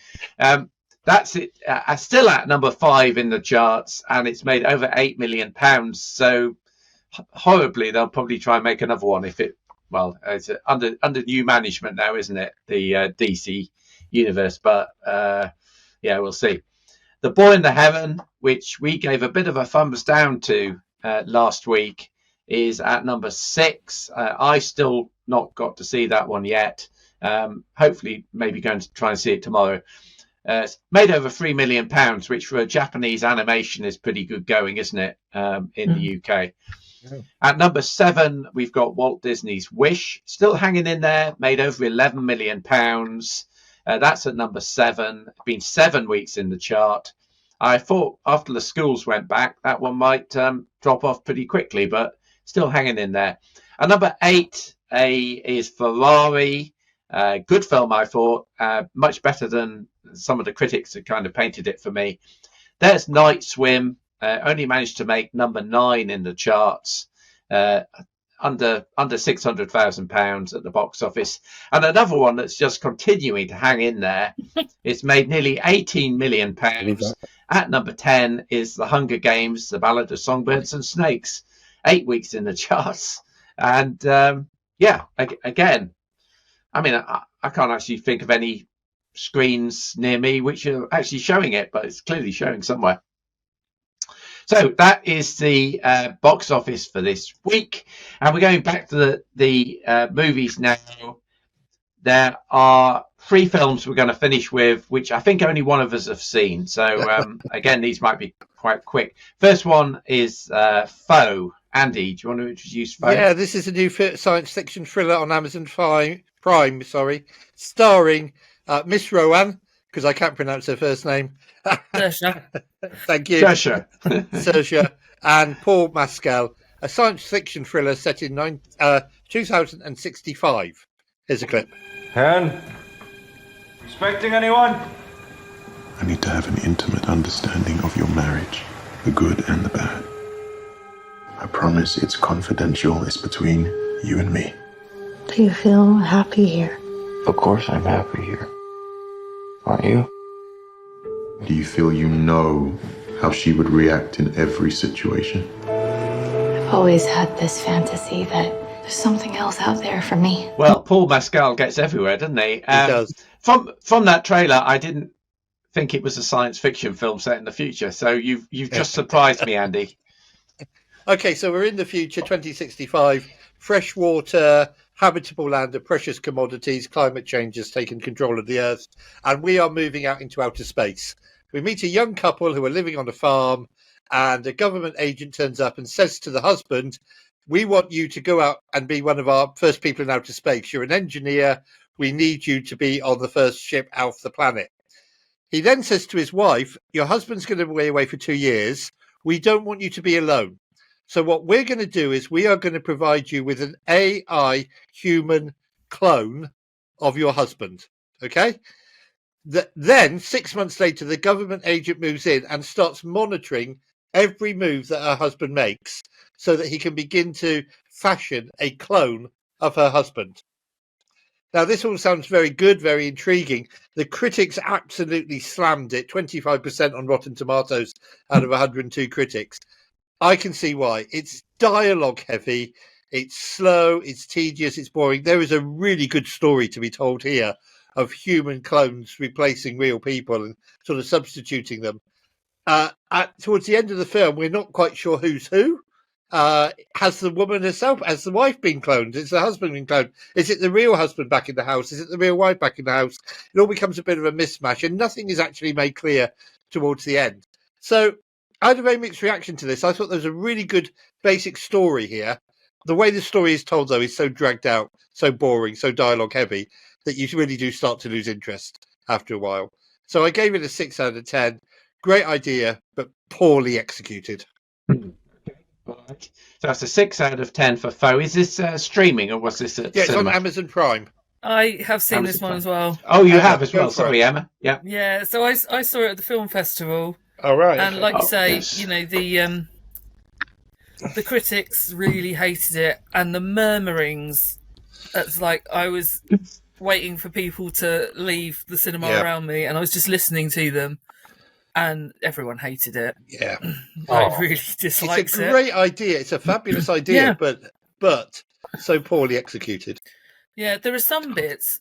That's it. Still at number 5 in the charts, and it's made over £8 million. So horribly, they'll probably try and make another one if it. Well, it's under new management now, isn't it? The DC universe, but yeah, we'll see. The Boy in the Heaven, which we gave a bit of a thumbs down to last week, is at number 6. I still not got to see that one yet. Hopefully, maybe going to try and see it tomorrow. It's made over £3 million, which for a Japanese animation is pretty good going, isn't it? In the UK. Yeah. At number 7, we've got Walt Disney's Wish, still hanging in there, made over £11 million. That's at number 7. Been 7 weeks in the chart. I thought after the schools went back, that one might drop off pretty quickly, but still hanging in there. At number 8 is Ferrari. Good film, I thought. Much better than some of the critics that kind of painted it for me. There's Night Swim. Only managed to make number 9 in the charts. Under £600,000 at the box office. And another one that's just continuing to hang in there. It's made nearly £18 million. At number 10 is The Hunger Games, The Ballad of Songbirds and Snakes. 8 weeks in the charts. And yeah, again, I mean, I can't actually think of any screens near me which are actually showing it, but it's clearly showing somewhere. So that is the box office for this week. And we're going back to the movies now. There are 3 films we're going to finish with, which I think only one of us have seen. So, again, these might be quite quick. First one is Foe. Andy, do you want to introduce Foe? Yeah, this is a new science fiction thriller on Amazon Prime, starring Miss Rowan, because I can't pronounce her first name. Thank you. Saoirse and Paul Mescal, a science fiction thriller set in 2065. Here's a clip. Hen? Expecting anyone? I need to have an intimate understanding of your marriage, the good and the bad. I promise it's confidential. It's between you and me. Do you feel happy here? Of course I'm happy here. Aren't you? Do you feel you know how she would react in every situation? I've always had this fantasy that there's something else out there for me. Well, Paul Mescal gets everywhere, doesn't he? He does. From that trailer, I didn't think it was a science fiction film set in the future. So you've just surprised me, Andy. Okay, so we're in the future, 2065. Fresh water, habitable land of precious commodities, climate change has taken control of the Earth, and we are moving out into outer space. We meet a young couple who are living on a farm, and a government agent turns up and says to the husband, we want you to go out and be one of our first people in outer space. You're an engineer. We need you to be on the first ship off the planet. He then says to his wife, your husband's going to be away for 2 years. We don't want you to be alone. So what we're going to do is we are going to provide you with an AI human clone of your husband. Okay? Then 6 months later, the government agent moves in and starts monitoring every move that her husband makes so that he can begin to fashion a clone of her husband. Now, this all sounds very good, very intriguing. The critics absolutely slammed it, 25% on Rotten Tomatoes out of 102 critics. I can see why. It's dialogue heavy, it's slow, it's tedious, it's boring. There is a really good story to be told here of human clones replacing real people and sort of substituting them. Towards the end of the film, we're not quite sure who's who. Has the woman herself, has the wife been cloned? Is the husband been cloned? Is it the real husband back in the house? Is it the real wife back in the house? It all becomes a bit of a mismatch, and nothing is actually made clear towards the end. So I had a very mixed reaction to this. I thought there was a really good basic story here. The way the story is told, though, is so dragged out, so boring, so dialogue heavy that you really do start to lose interest after a while. So I gave it a 6 out of 10. Great idea, but poorly executed. Right. So that's a 6 out of 10 for Foe. Is this streaming or was this at Yeah, it's cinema? on Amazon Prime. I have seen Amazon this one Prime. as well. Oh, you have as go well. for Sorry, it. Emma. Yeah. Yeah, so I saw it at the film festival, All right. and okay. like you Oh, say, yes. you know, the critics really hated it, and the murmurings. It's like I was waiting for people to leave the cinema Yeah. around me, and I was just listening to them, and everyone hated it. Yeah. Like really It's dislikes a it. great idea. It's a fabulous idea, Yeah. but so poorly executed. Yeah, there are some bits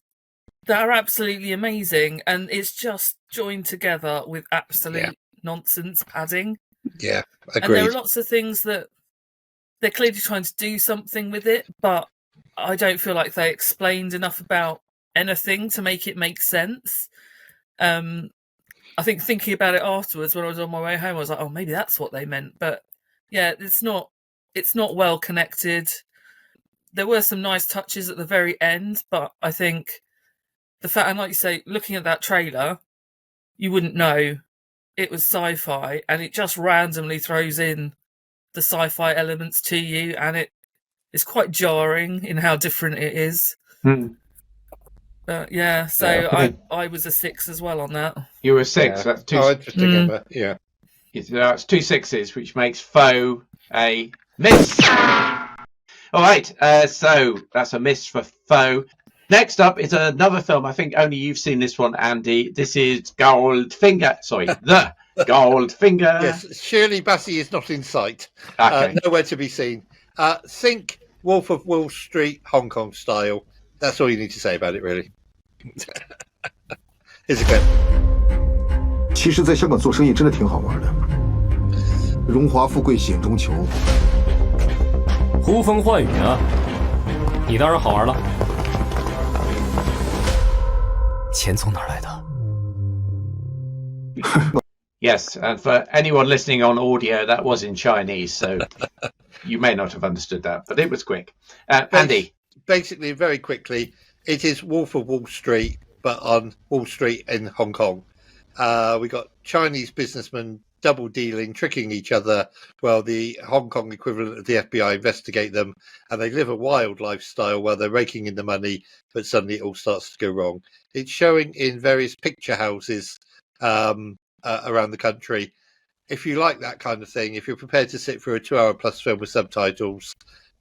that are absolutely amazing, and it's just joined together with absolute nonsense padding. Yeah, And agreed. there are lots of things that they're clearly trying to do something with it, but I don't feel like they explained enough about anything to make it make sense. I think thinking about it afterwards when I was on my way home, I was like, oh, maybe that's what they meant. But yeah, it's not well connected. There were some nice touches at the very end, but I think the fact, and like you say, looking at that trailer, you wouldn't know it was sci-fi, and it just randomly throws in the sci-fi elements to you, and it is quite jarring in how different it is. But yeah, so Yeah. I was a 6 as well on that. You were 6. Yeah. That's two. Oh, interesting, Emma. Yeah. That's 2 6s, which makes Foe a miss. All right, so that's a miss for Foe. Next up is another film. I think only you've seen this one, Andy. This is Goldfinger. Sorry, The Goldfinger. Yes, Shirley Bassey is not in sight. Okay. Nowhere to be seen. Think Wolf of Wall Street, Hong Kong style. That's all you need to say about it, really. Here's a clip. 其实在香港做生意真的挺好玩的，荣华富贵险中求。呼风唤雨啊，你当然好玩了。钱从哪儿来的？ Yes, and for anyone listening on audio, that was in Chinese, so you may not have understood that, but it was quick. Andy. Basically, very quickly, it is Wolf of Wall Street, but on Wall Street in Hong Kong. We got Chinese businessmen double dealing, tricking each other, while the Hong Kong equivalent of the FBI investigate them, and they live a wild lifestyle while they're raking in the money, but suddenly it all starts to go wrong. It's showing in various picture houses around the country. If you like that kind of thing, if you're prepared to sit through a 2-hour plus film with subtitles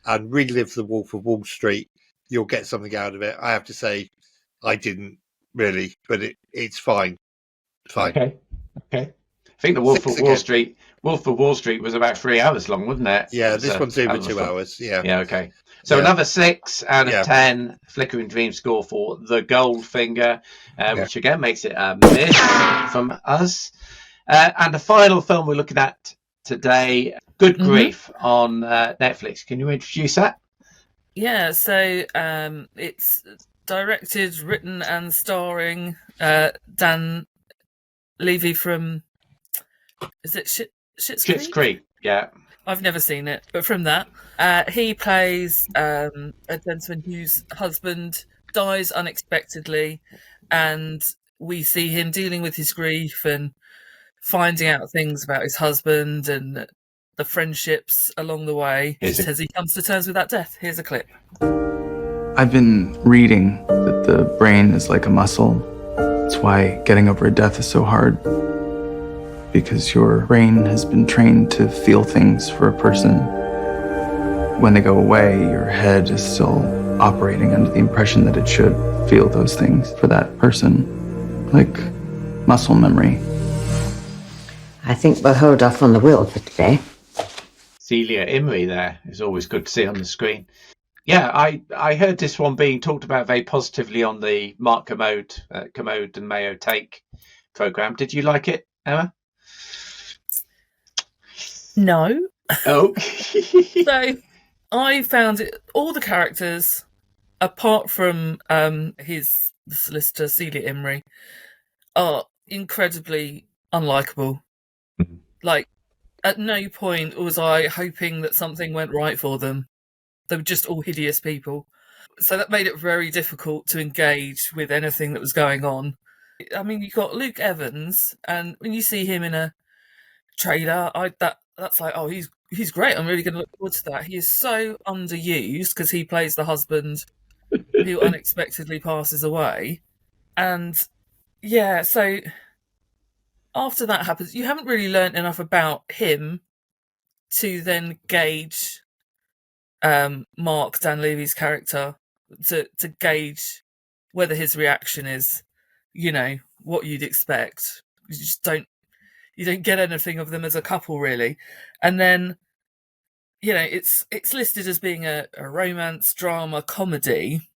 and relive the Wolf of Wall Street, you'll get something out of it. I have to say, I didn't really, but it's fine. Fine. Okay. I think the Wolf of Wall Street was about 3 hours long, wasn't it? Yeah, this one's over 2 hours. Yeah. Yeah. Okay. So another 6 out of 10 Flickering Dreams score for The Goldfinger, which again makes it a miss from us. And the final film we're looking at today, Good Grief, on Netflix. Can you introduce that? Yeah, so it's directed, written, and starring Dan Levy from, is it Schitt's Creek? Yeah. I've never seen it, but from that, he plays a gentleman whose husband dies unexpectedly, and we see him dealing with his grief and finding out things about his husband and the friendships along the way as he comes to terms with that death. Here's a clip. I've been reading that the brain is like a muscle. That's why getting over a death is so hard. Because your brain has been trained to feel things for a person. When they go away, your head is still operating under the impression that it should feel those things for that person. Like muscle memory. I think we'll hold off on the will for today. Celia Imrie there is always good to see on the screen. Yeah, I heard this one being talked about very positively on the Mark Commode and Mayo Take program. Did you like it, Emma? No. Oh. So I found it, all the characters, apart from the solicitor, Celia Imrie, are incredibly unlikable. Like, at no point was I hoping that something went right for them. They were just all hideous people. So that made it very difficult to engage with anything that was going on. I mean, you've got Luke Evans, and when you see him in a trailer, that's like, oh, he's great. I'm really going to look forward to that. He is so underused because he plays the husband who unexpectedly passes away. And yeah, so after that happens, you haven't really learnt enough about him to then gauge Mark Dan Levy's character to gauge whether his reaction is, what you'd expect. You don't get anything of them as a couple really. And then, it's listed as being a romance, drama, comedy.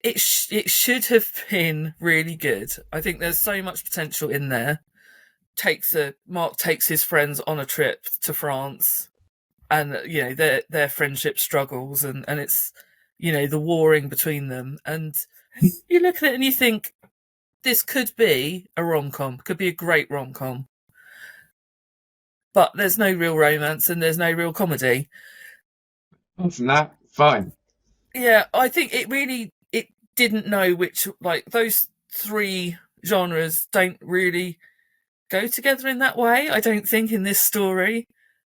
It should have been really good. I think there's so much potential in there. Mark takes his friends on a trip to France, and their friendship struggles, and it's the warring between them, and you look at it and you think this could be a rom-com, could be a great rom-com, but there's no real romance and there's no real comedy. Isn't that fine? Yeah, I think it didn't know which, those three genres don't really go together in that way, I don't think, in this story.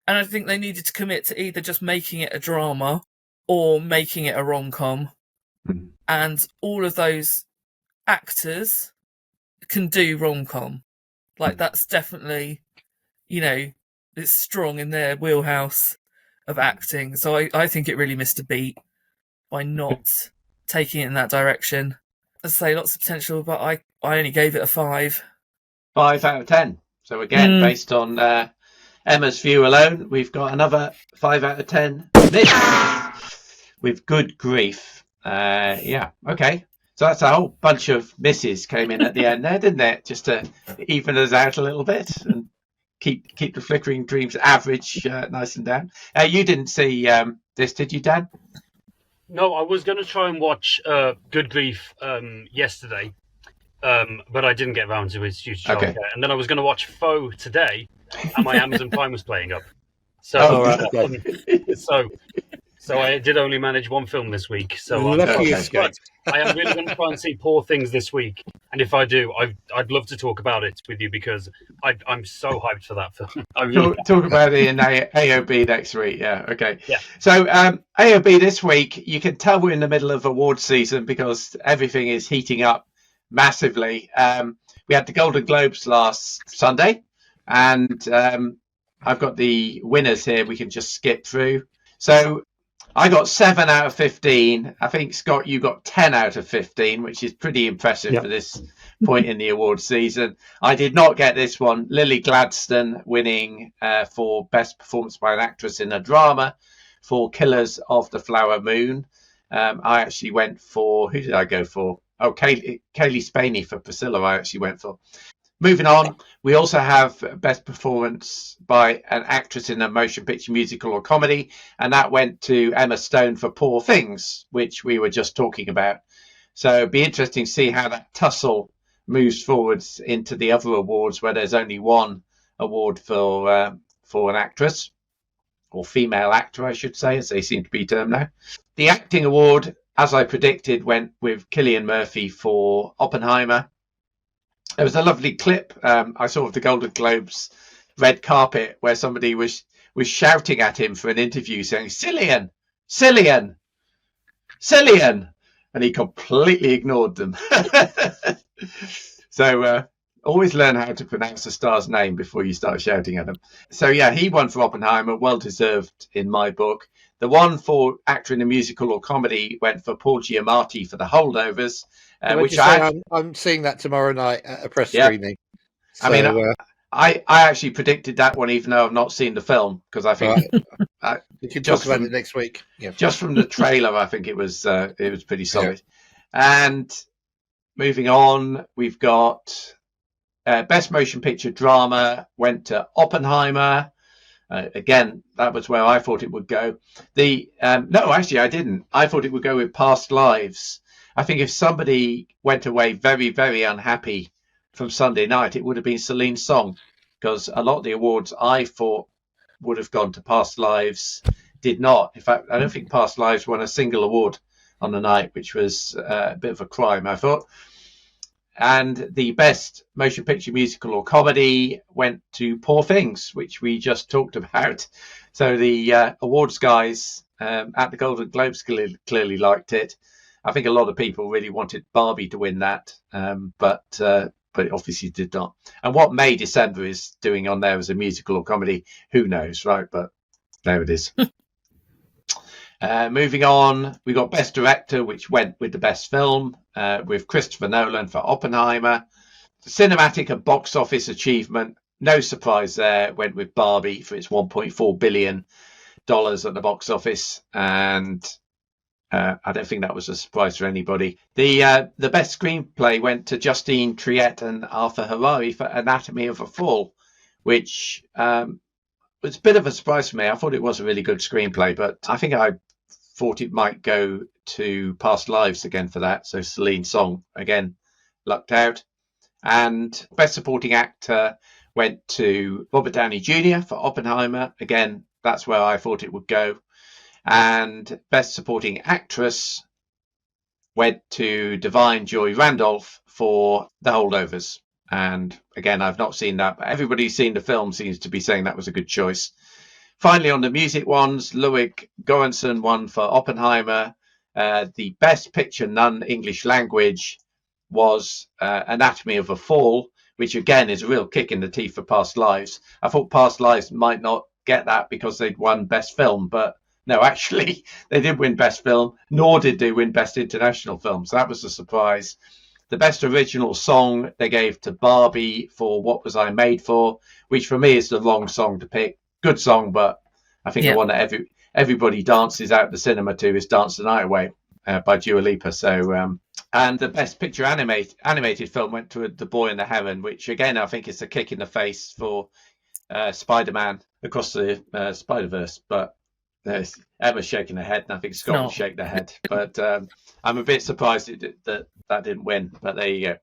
And I think they needed to commit to either just making it a drama or making it a rom-com. And all of those actors can do rom-com. That's definitely, it's strong in their wheelhouse of acting. So I think it really missed a beat by not taking it in that direction. As I say, lots of potential, but I only gave it a 5. 5 out of 10. So again, based on Emma's view alone, we've got another 5 out of 10 with good grief. Yeah, okay. So that's a whole bunch of misses came in at the end there, didn't it? Just to even us out a little bit and keep the Flickering Dreams average nice and down. You didn't see this, did you, Dan? No, I was going to try and watch Good Grief yesterday, but I didn't get around to it due to childcare. And then I was going to watch Foe today, and my Amazon Prime was playing up. So, so I did only manage one film this week. So lucky escape. I am really going to try and see Poor Things this week, and if I do, I'd love to talk about it with you because I'm so hyped for that film. Talk about it in AOB next week. Yeah, okay. Yeah. So AOB this week, you can tell we're in the middle of awards season because everything is heating up massively. We had the Golden Globes last Sunday, and I've got the winners here. We can just skip through. So I got 7 out of 15. I think, Scott, you got 10 out of 15, which is pretty impressive for this point in the awards season. I did not get this one. Lily Gladstone winning for Best Performance by an Actress in a Drama for Killers of the Flower Moon. I actually went for, who did I go for? Oh, Kaylee Spaney for Priscilla I actually went for. Moving on, we also have Best Performance by an Actress in a Motion Picture, Musical or Comedy, and that went to Emma Stone for Poor Things, which we were just talking about. So it'd be interesting to see how that tussle moves forwards into the other awards where there's only one award for an actress, or female actor, I should say, as they seem to be termed now. The acting award, as I predicted, went with Cillian Murphy for Oppenheimer. There was a lovely clip I saw of the Golden Globes red carpet where somebody was shouting at him for an interview saying, Cillian, Cillian, Cillian, and he completely ignored them. So always learn how to pronounce a star's name before you start shouting at them. So yeah, he won for Oppenheimer, well deserved in my book. The one for actor in a musical or comedy went for Paul Giamatti for The Holdovers. I'm seeing that tomorrow night at a press screening. So, I mean, I actually predicted that one, even though I've not seen the film, because I think you can talk about it next week. Yeah. Just from the trailer, I think it was pretty solid. Yeah. And moving on, we've got Best Motion Picture Drama went to Oppenheimer. Again, that was where I thought it would go. No, actually, I didn't. I thought it would go with Past Lives. I think if somebody went away very, very unhappy from Sunday night, it would have been Celine Song, because a lot of the awards I thought would have gone to Past Lives did not. In fact, I don't think Past Lives won a single award on the night, which was a bit of a crime, I thought. And the best motion picture musical or comedy went to Poor Things, which we just talked about. So the awards guys at the Golden Globes clearly liked it. I think a lot of people really wanted Barbie to win that, but it obviously did not. And what May December is doing on there as a musical or comedy, who knows, right? But there it is. Moving on, we got Best Director, which went with the Best Film, with Christopher Nolan for Oppenheimer. Cinematic and box office achievement, no surprise there, went with Barbie for its $1.4 billion at the box office. And I don't think that was a surprise for anybody. The Best Screenplay went to Justine Triet and Arthur Harari for Anatomy of a Fall, which was a bit of a surprise for me. I thought it was a really good screenplay, but I think I thought it might go to Past Lives again for that. So Celine Song again lucked out. And Best Supporting Actor went to Robert Downey Jr. for Oppenheimer. Again, that's where I thought it would go. And Best Supporting Actress went to Divine Joy Randolph for The Holdovers. And again, I've not seen that, but everybody who's seen the film seems to be saying that was a good choice. Finally, on the music ones, Ludwig Göransson won for Oppenheimer. The Best Picture non-English language was Anatomy of a Fall, which again is a real kick in the teeth for Past Lives. I thought Past Lives might not get that because they'd won Best Film, but no, actually, they did win Best Film, nor did they win Best International Film. So that was a surprise. The Best Original Song they gave to Barbie for What Was I Made For, which for me is the wrong song to pick. Good song, but I think the one that everybody dances out the cinema to is Dance the Night Away by Dua Lipa. So, and the Best Picture animated film went to The Boy and the Heron, which again I think is a kick in the face for Spider-Man Across the Spider-Verse. But Emma's shaking her head, and I think Scott will shake their head. But I'm a bit surprised that didn't win. But there you go.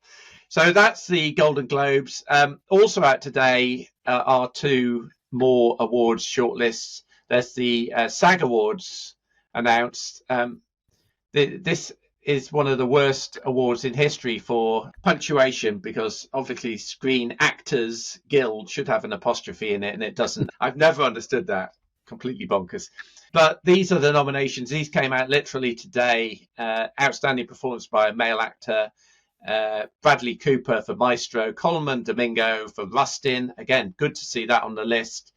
So that's the Golden Globes. Also out today are two more awards shortlists. There's the SAG Awards announced. This is one of the worst awards in history for punctuation, because obviously Screen Actors Guild should have an apostrophe in it, and it doesn't. I've never understood that. Completely bonkers. But these are the nominations. These came out literally today. Outstanding performance by a male actor. Bradley Cooper for Maestro, Colman Domingo for Rustin. Again, good to see that on the list.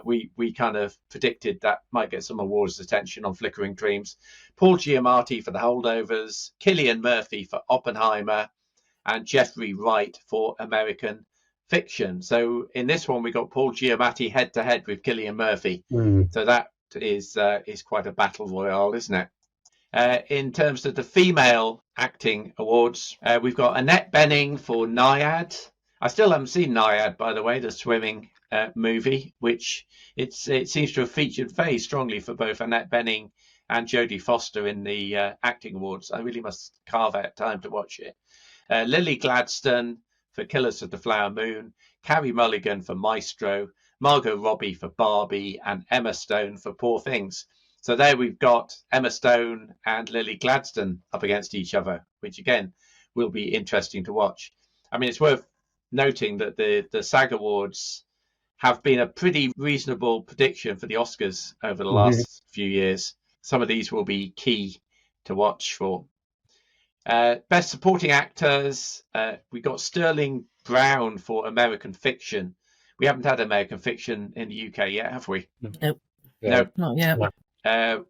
We kind of predicted that might get some awards attention on Flickering Dreams. Paul Giamatti for The Holdovers, Cillian Murphy for Oppenheimer, and Jeffrey Wright for American Fiction. So in this one, we got Paul Giamatti head to head with Cillian Murphy. So that is quite a battle royale, isn't it? In terms of the female acting awards, we've got Annette Bening for Naiad. I still haven't seen Naiad, by the way, the swimming movie, which it seems to have featured very strongly for both Annette Bening and Jodie Foster in the acting awards. I really must carve out time to watch it. Lily Gladstone for Killers of the Flower Moon, Carey Mulligan for Maestro, Margot Robbie for Barbie, and Emma Stone for Poor Things. So there we've got Emma Stone and Lily Gladstone up against each other, which again will be interesting to watch. I mean, it's worth noting that the SAG Awards have been a pretty reasonable prediction for the Oscars over the last few years. Some of these will be key to watch for. Best Supporting Actors, we got Sterling Brown for American Fiction. We haven't had American Fiction in the UK yet, have we? Nope. No. Not yet.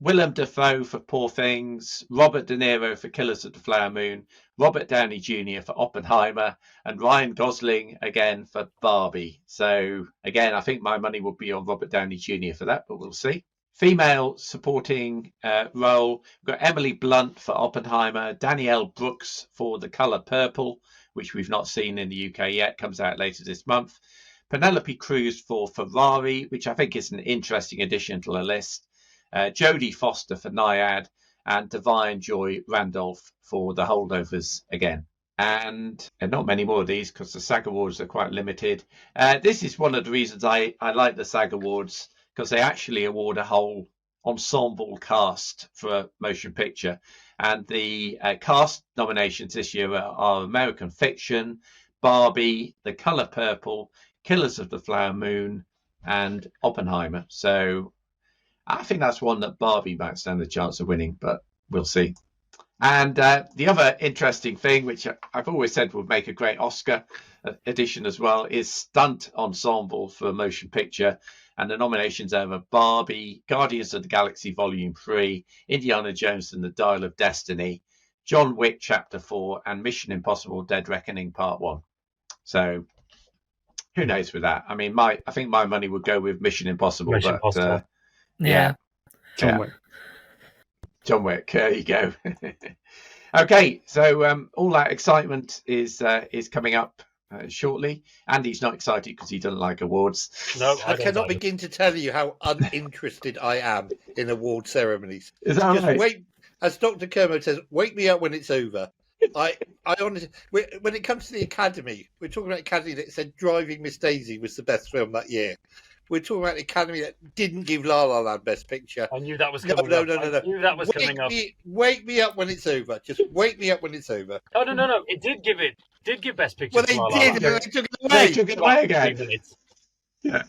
Willem Dafoe for Poor Things, Robert De Niro for Killers of the Flower Moon, Robert Downey Jr. for Oppenheimer, and Ryan Gosling again for Barbie. So again, I think my money would be on Robert Downey Jr. for that, but we'll see. Female supporting role, we've got Emily Blunt for Oppenheimer, Danielle Brooks for The Colour Purple, which we've not seen in the UK yet, comes out later this month. Penelope Cruz for Ferrari, which I think is an interesting addition to the list. Jodie Foster for Naiad, and Divine Joy Randolph for The Holdovers again. And not many more of these because the SAG Awards are quite limited. This is one of the reasons I like the SAG Awards. because they actually award a whole ensemble cast for a motion picture. And the cast nominations this year are American Fiction, Barbie, The Color Purple, Killers of the Flower Moon, and Oppenheimer. So I think that's one that Barbie might stand a chance of winning, but we'll see. And the other interesting thing, which I've always said would make a great Oscar edition as well, is stunt ensemble for motion picture. And the nominations are Barbie, Guardians of the Galaxy Volume 3, Indiana Jones and the Dial of Destiny, John Wick Chapter 4, and Mission Impossible Dead Reckoning Part 1. So who knows with that? I mean, I think my money would go with Mission Impossible. Yeah. John Wick. John Wick, there you go. Okay, so all that excitement is coming up shortly. Andy's not excited because he doesn't like awards. No, I cannot begin to tell you how uninterested I am in award ceremonies. Is that Just right? wait, as Dr. Kermode says, wake me up when it's over. I honestly, when it comes to the Academy, we're talking about Academy that said Driving Miss Daisy was the best film that year. We're talking about the Academy that didn't give La La Land Best Picture. I knew that was No. coming up. I knew that was coming up. Wake me up when it's over. Just wake me up when it's over. Oh no! It did give Best Picture. Well, to they La La did, Land. and they took it away. They took it away again. Yeah.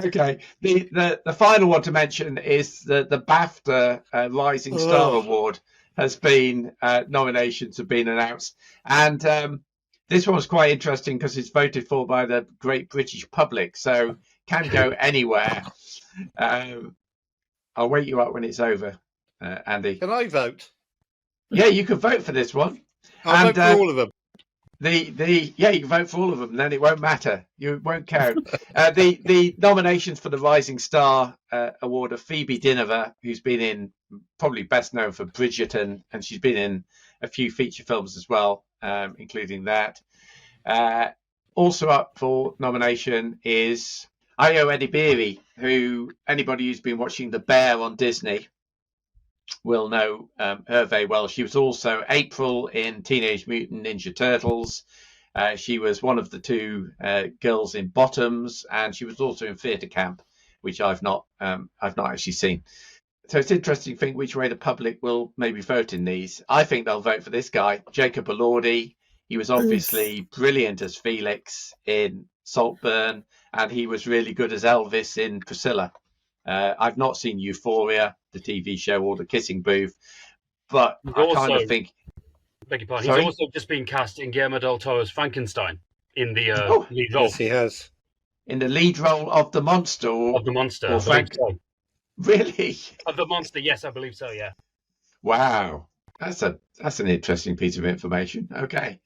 Okay. The final one to mention is the BAFTA Rising Star Award has been nominations have been announced, and this one's quite interesting because it's voted for by the great British public, so can go anywhere. I'll wake you up when it's over, Andy. Can I vote? Yeah, you can vote for this one. I'll vote for all of them. You can vote for all of them, then it won't matter. You won't count. The nominations for the Rising Star Award are Phoebe Dynevor, who's been in, probably best known for Bridgerton, and she's been in a few feature films as well, including that. Also up for nomination is Ayo Edebiri, who anybody who's been watching The Bear on Disney will know her very well. She was also April in Teenage Mutant Ninja Turtles. She was one of the two girls in Bottoms, and she was also in Theatre Camp, which I've not actually seen. So it's interesting to think which way the public will maybe vote in these. I think they'll vote for this guy, Jacob Elordi. He was obviously brilliant as Felix in Saltburn, and he was really good as Elvis in Priscilla. I've not seen Euphoria, the TV show, or The Kissing Booth, but I kind of think... Beg your pardon. He's also just been cast in Guillermo del Toro's Frankenstein in the lead role. Yes, he has. In the lead role of the monster? Of the monster. Or Really? Of the monster, yes, I believe so, yeah. Wow. That's an interesting piece of information. Okay.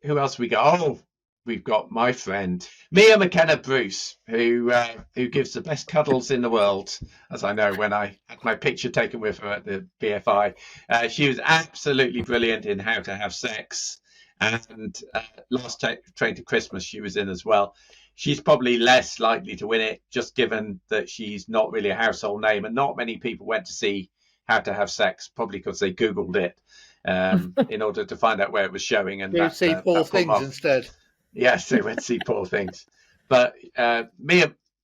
Who else we got? Oh, we've got my friend Mia McKenna Bruce, who gives the best cuddles in the world, as I know when I had my picture taken with her at the BFI. She was absolutely brilliant in How to Have Sex, and Last Train to Christmas she was in as well. She's probably less likely to win it, just given that she's not really a household name, and not many people went to see How to Have Sex, probably because they Googled it in order to find out where it was showing. And They see Poor Things instead. Yes, they went to see Poor Things. But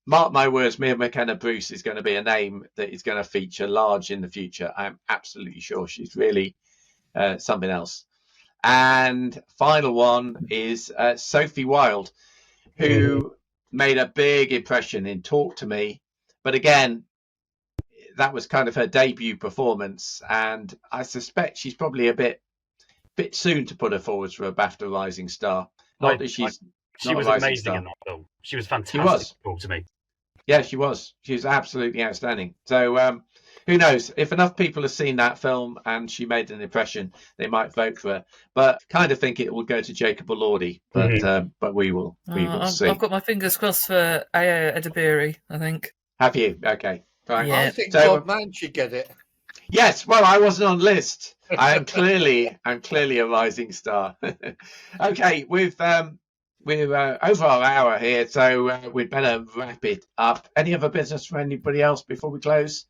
mark my words, Mia McKenna Bruce is going to be a name that is going to feature large in the future. I'm absolutely sure she's really something else. And final one is Sophie Wilde, who made a big impression in Talk to Me. But again, that was kind of her debut performance, and I suspect she's probably a bit soon to put her forwards for a BAFTA Rising Star. She was amazing in that film. She was fantastic. She was. Talk to Me. Yeah, she was. She was absolutely outstanding. So who knows? If enough people have seen that film and she made an impression, they might vote for her. But kind of think it will go to Jacob Elordi. But we will see. I've got my fingers crossed for Ayo Edebiri, I think. Have you? Okay. Fine. Yeah. I think Bob Mann should get it. Yes, well, I wasn't on the list. I'm clearly a rising star. Okay, we're over our hour here, so we'd better wrap it up. Any other business for anybody else before we close?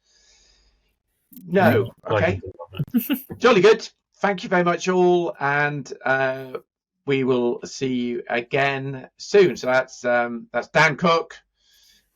No. Okay. Jolly good. Thank you very much, all, and we will see you again soon. So that's Dan Cook.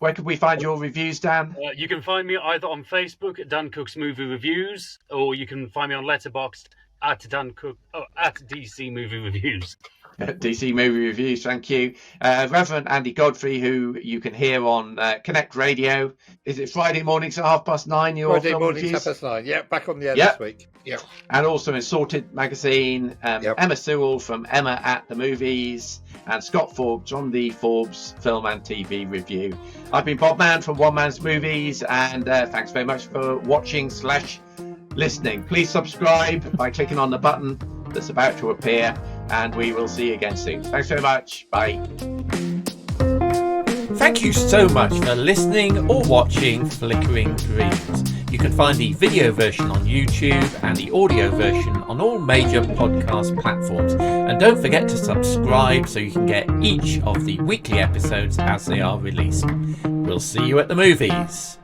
Where can we find your reviews, Dan? You can find me either on Facebook at Dan Cook's Movie Reviews, or you can find me on Letterboxd at DC Movie Reviews. DC Movie Reviews, thank you. Reverend Andy Godfrey, who you can hear on Connect Radio. Is it Friday mornings at 9:30? Your Friday film mornings reviews? 9:30. Yeah, back on the air this week. Yeah. And also in Sorted Magazine, Emma Sewell from Emma at the Movies, and Scott Forbes on the Forbes Film and TV Review. I've been Bob Mann from One Man's Movies, and thanks very much for watching/listening. Please subscribe by clicking on the button that's about to appear, and we will see you again soon. Thanks very much. Bye. Thank you so much for listening or watching Flickering Dreams. You can find the video version on YouTube and the audio version on all major podcast platforms. And don't forget to subscribe so you can get each of the weekly episodes as they are released. We'll see you at the movies.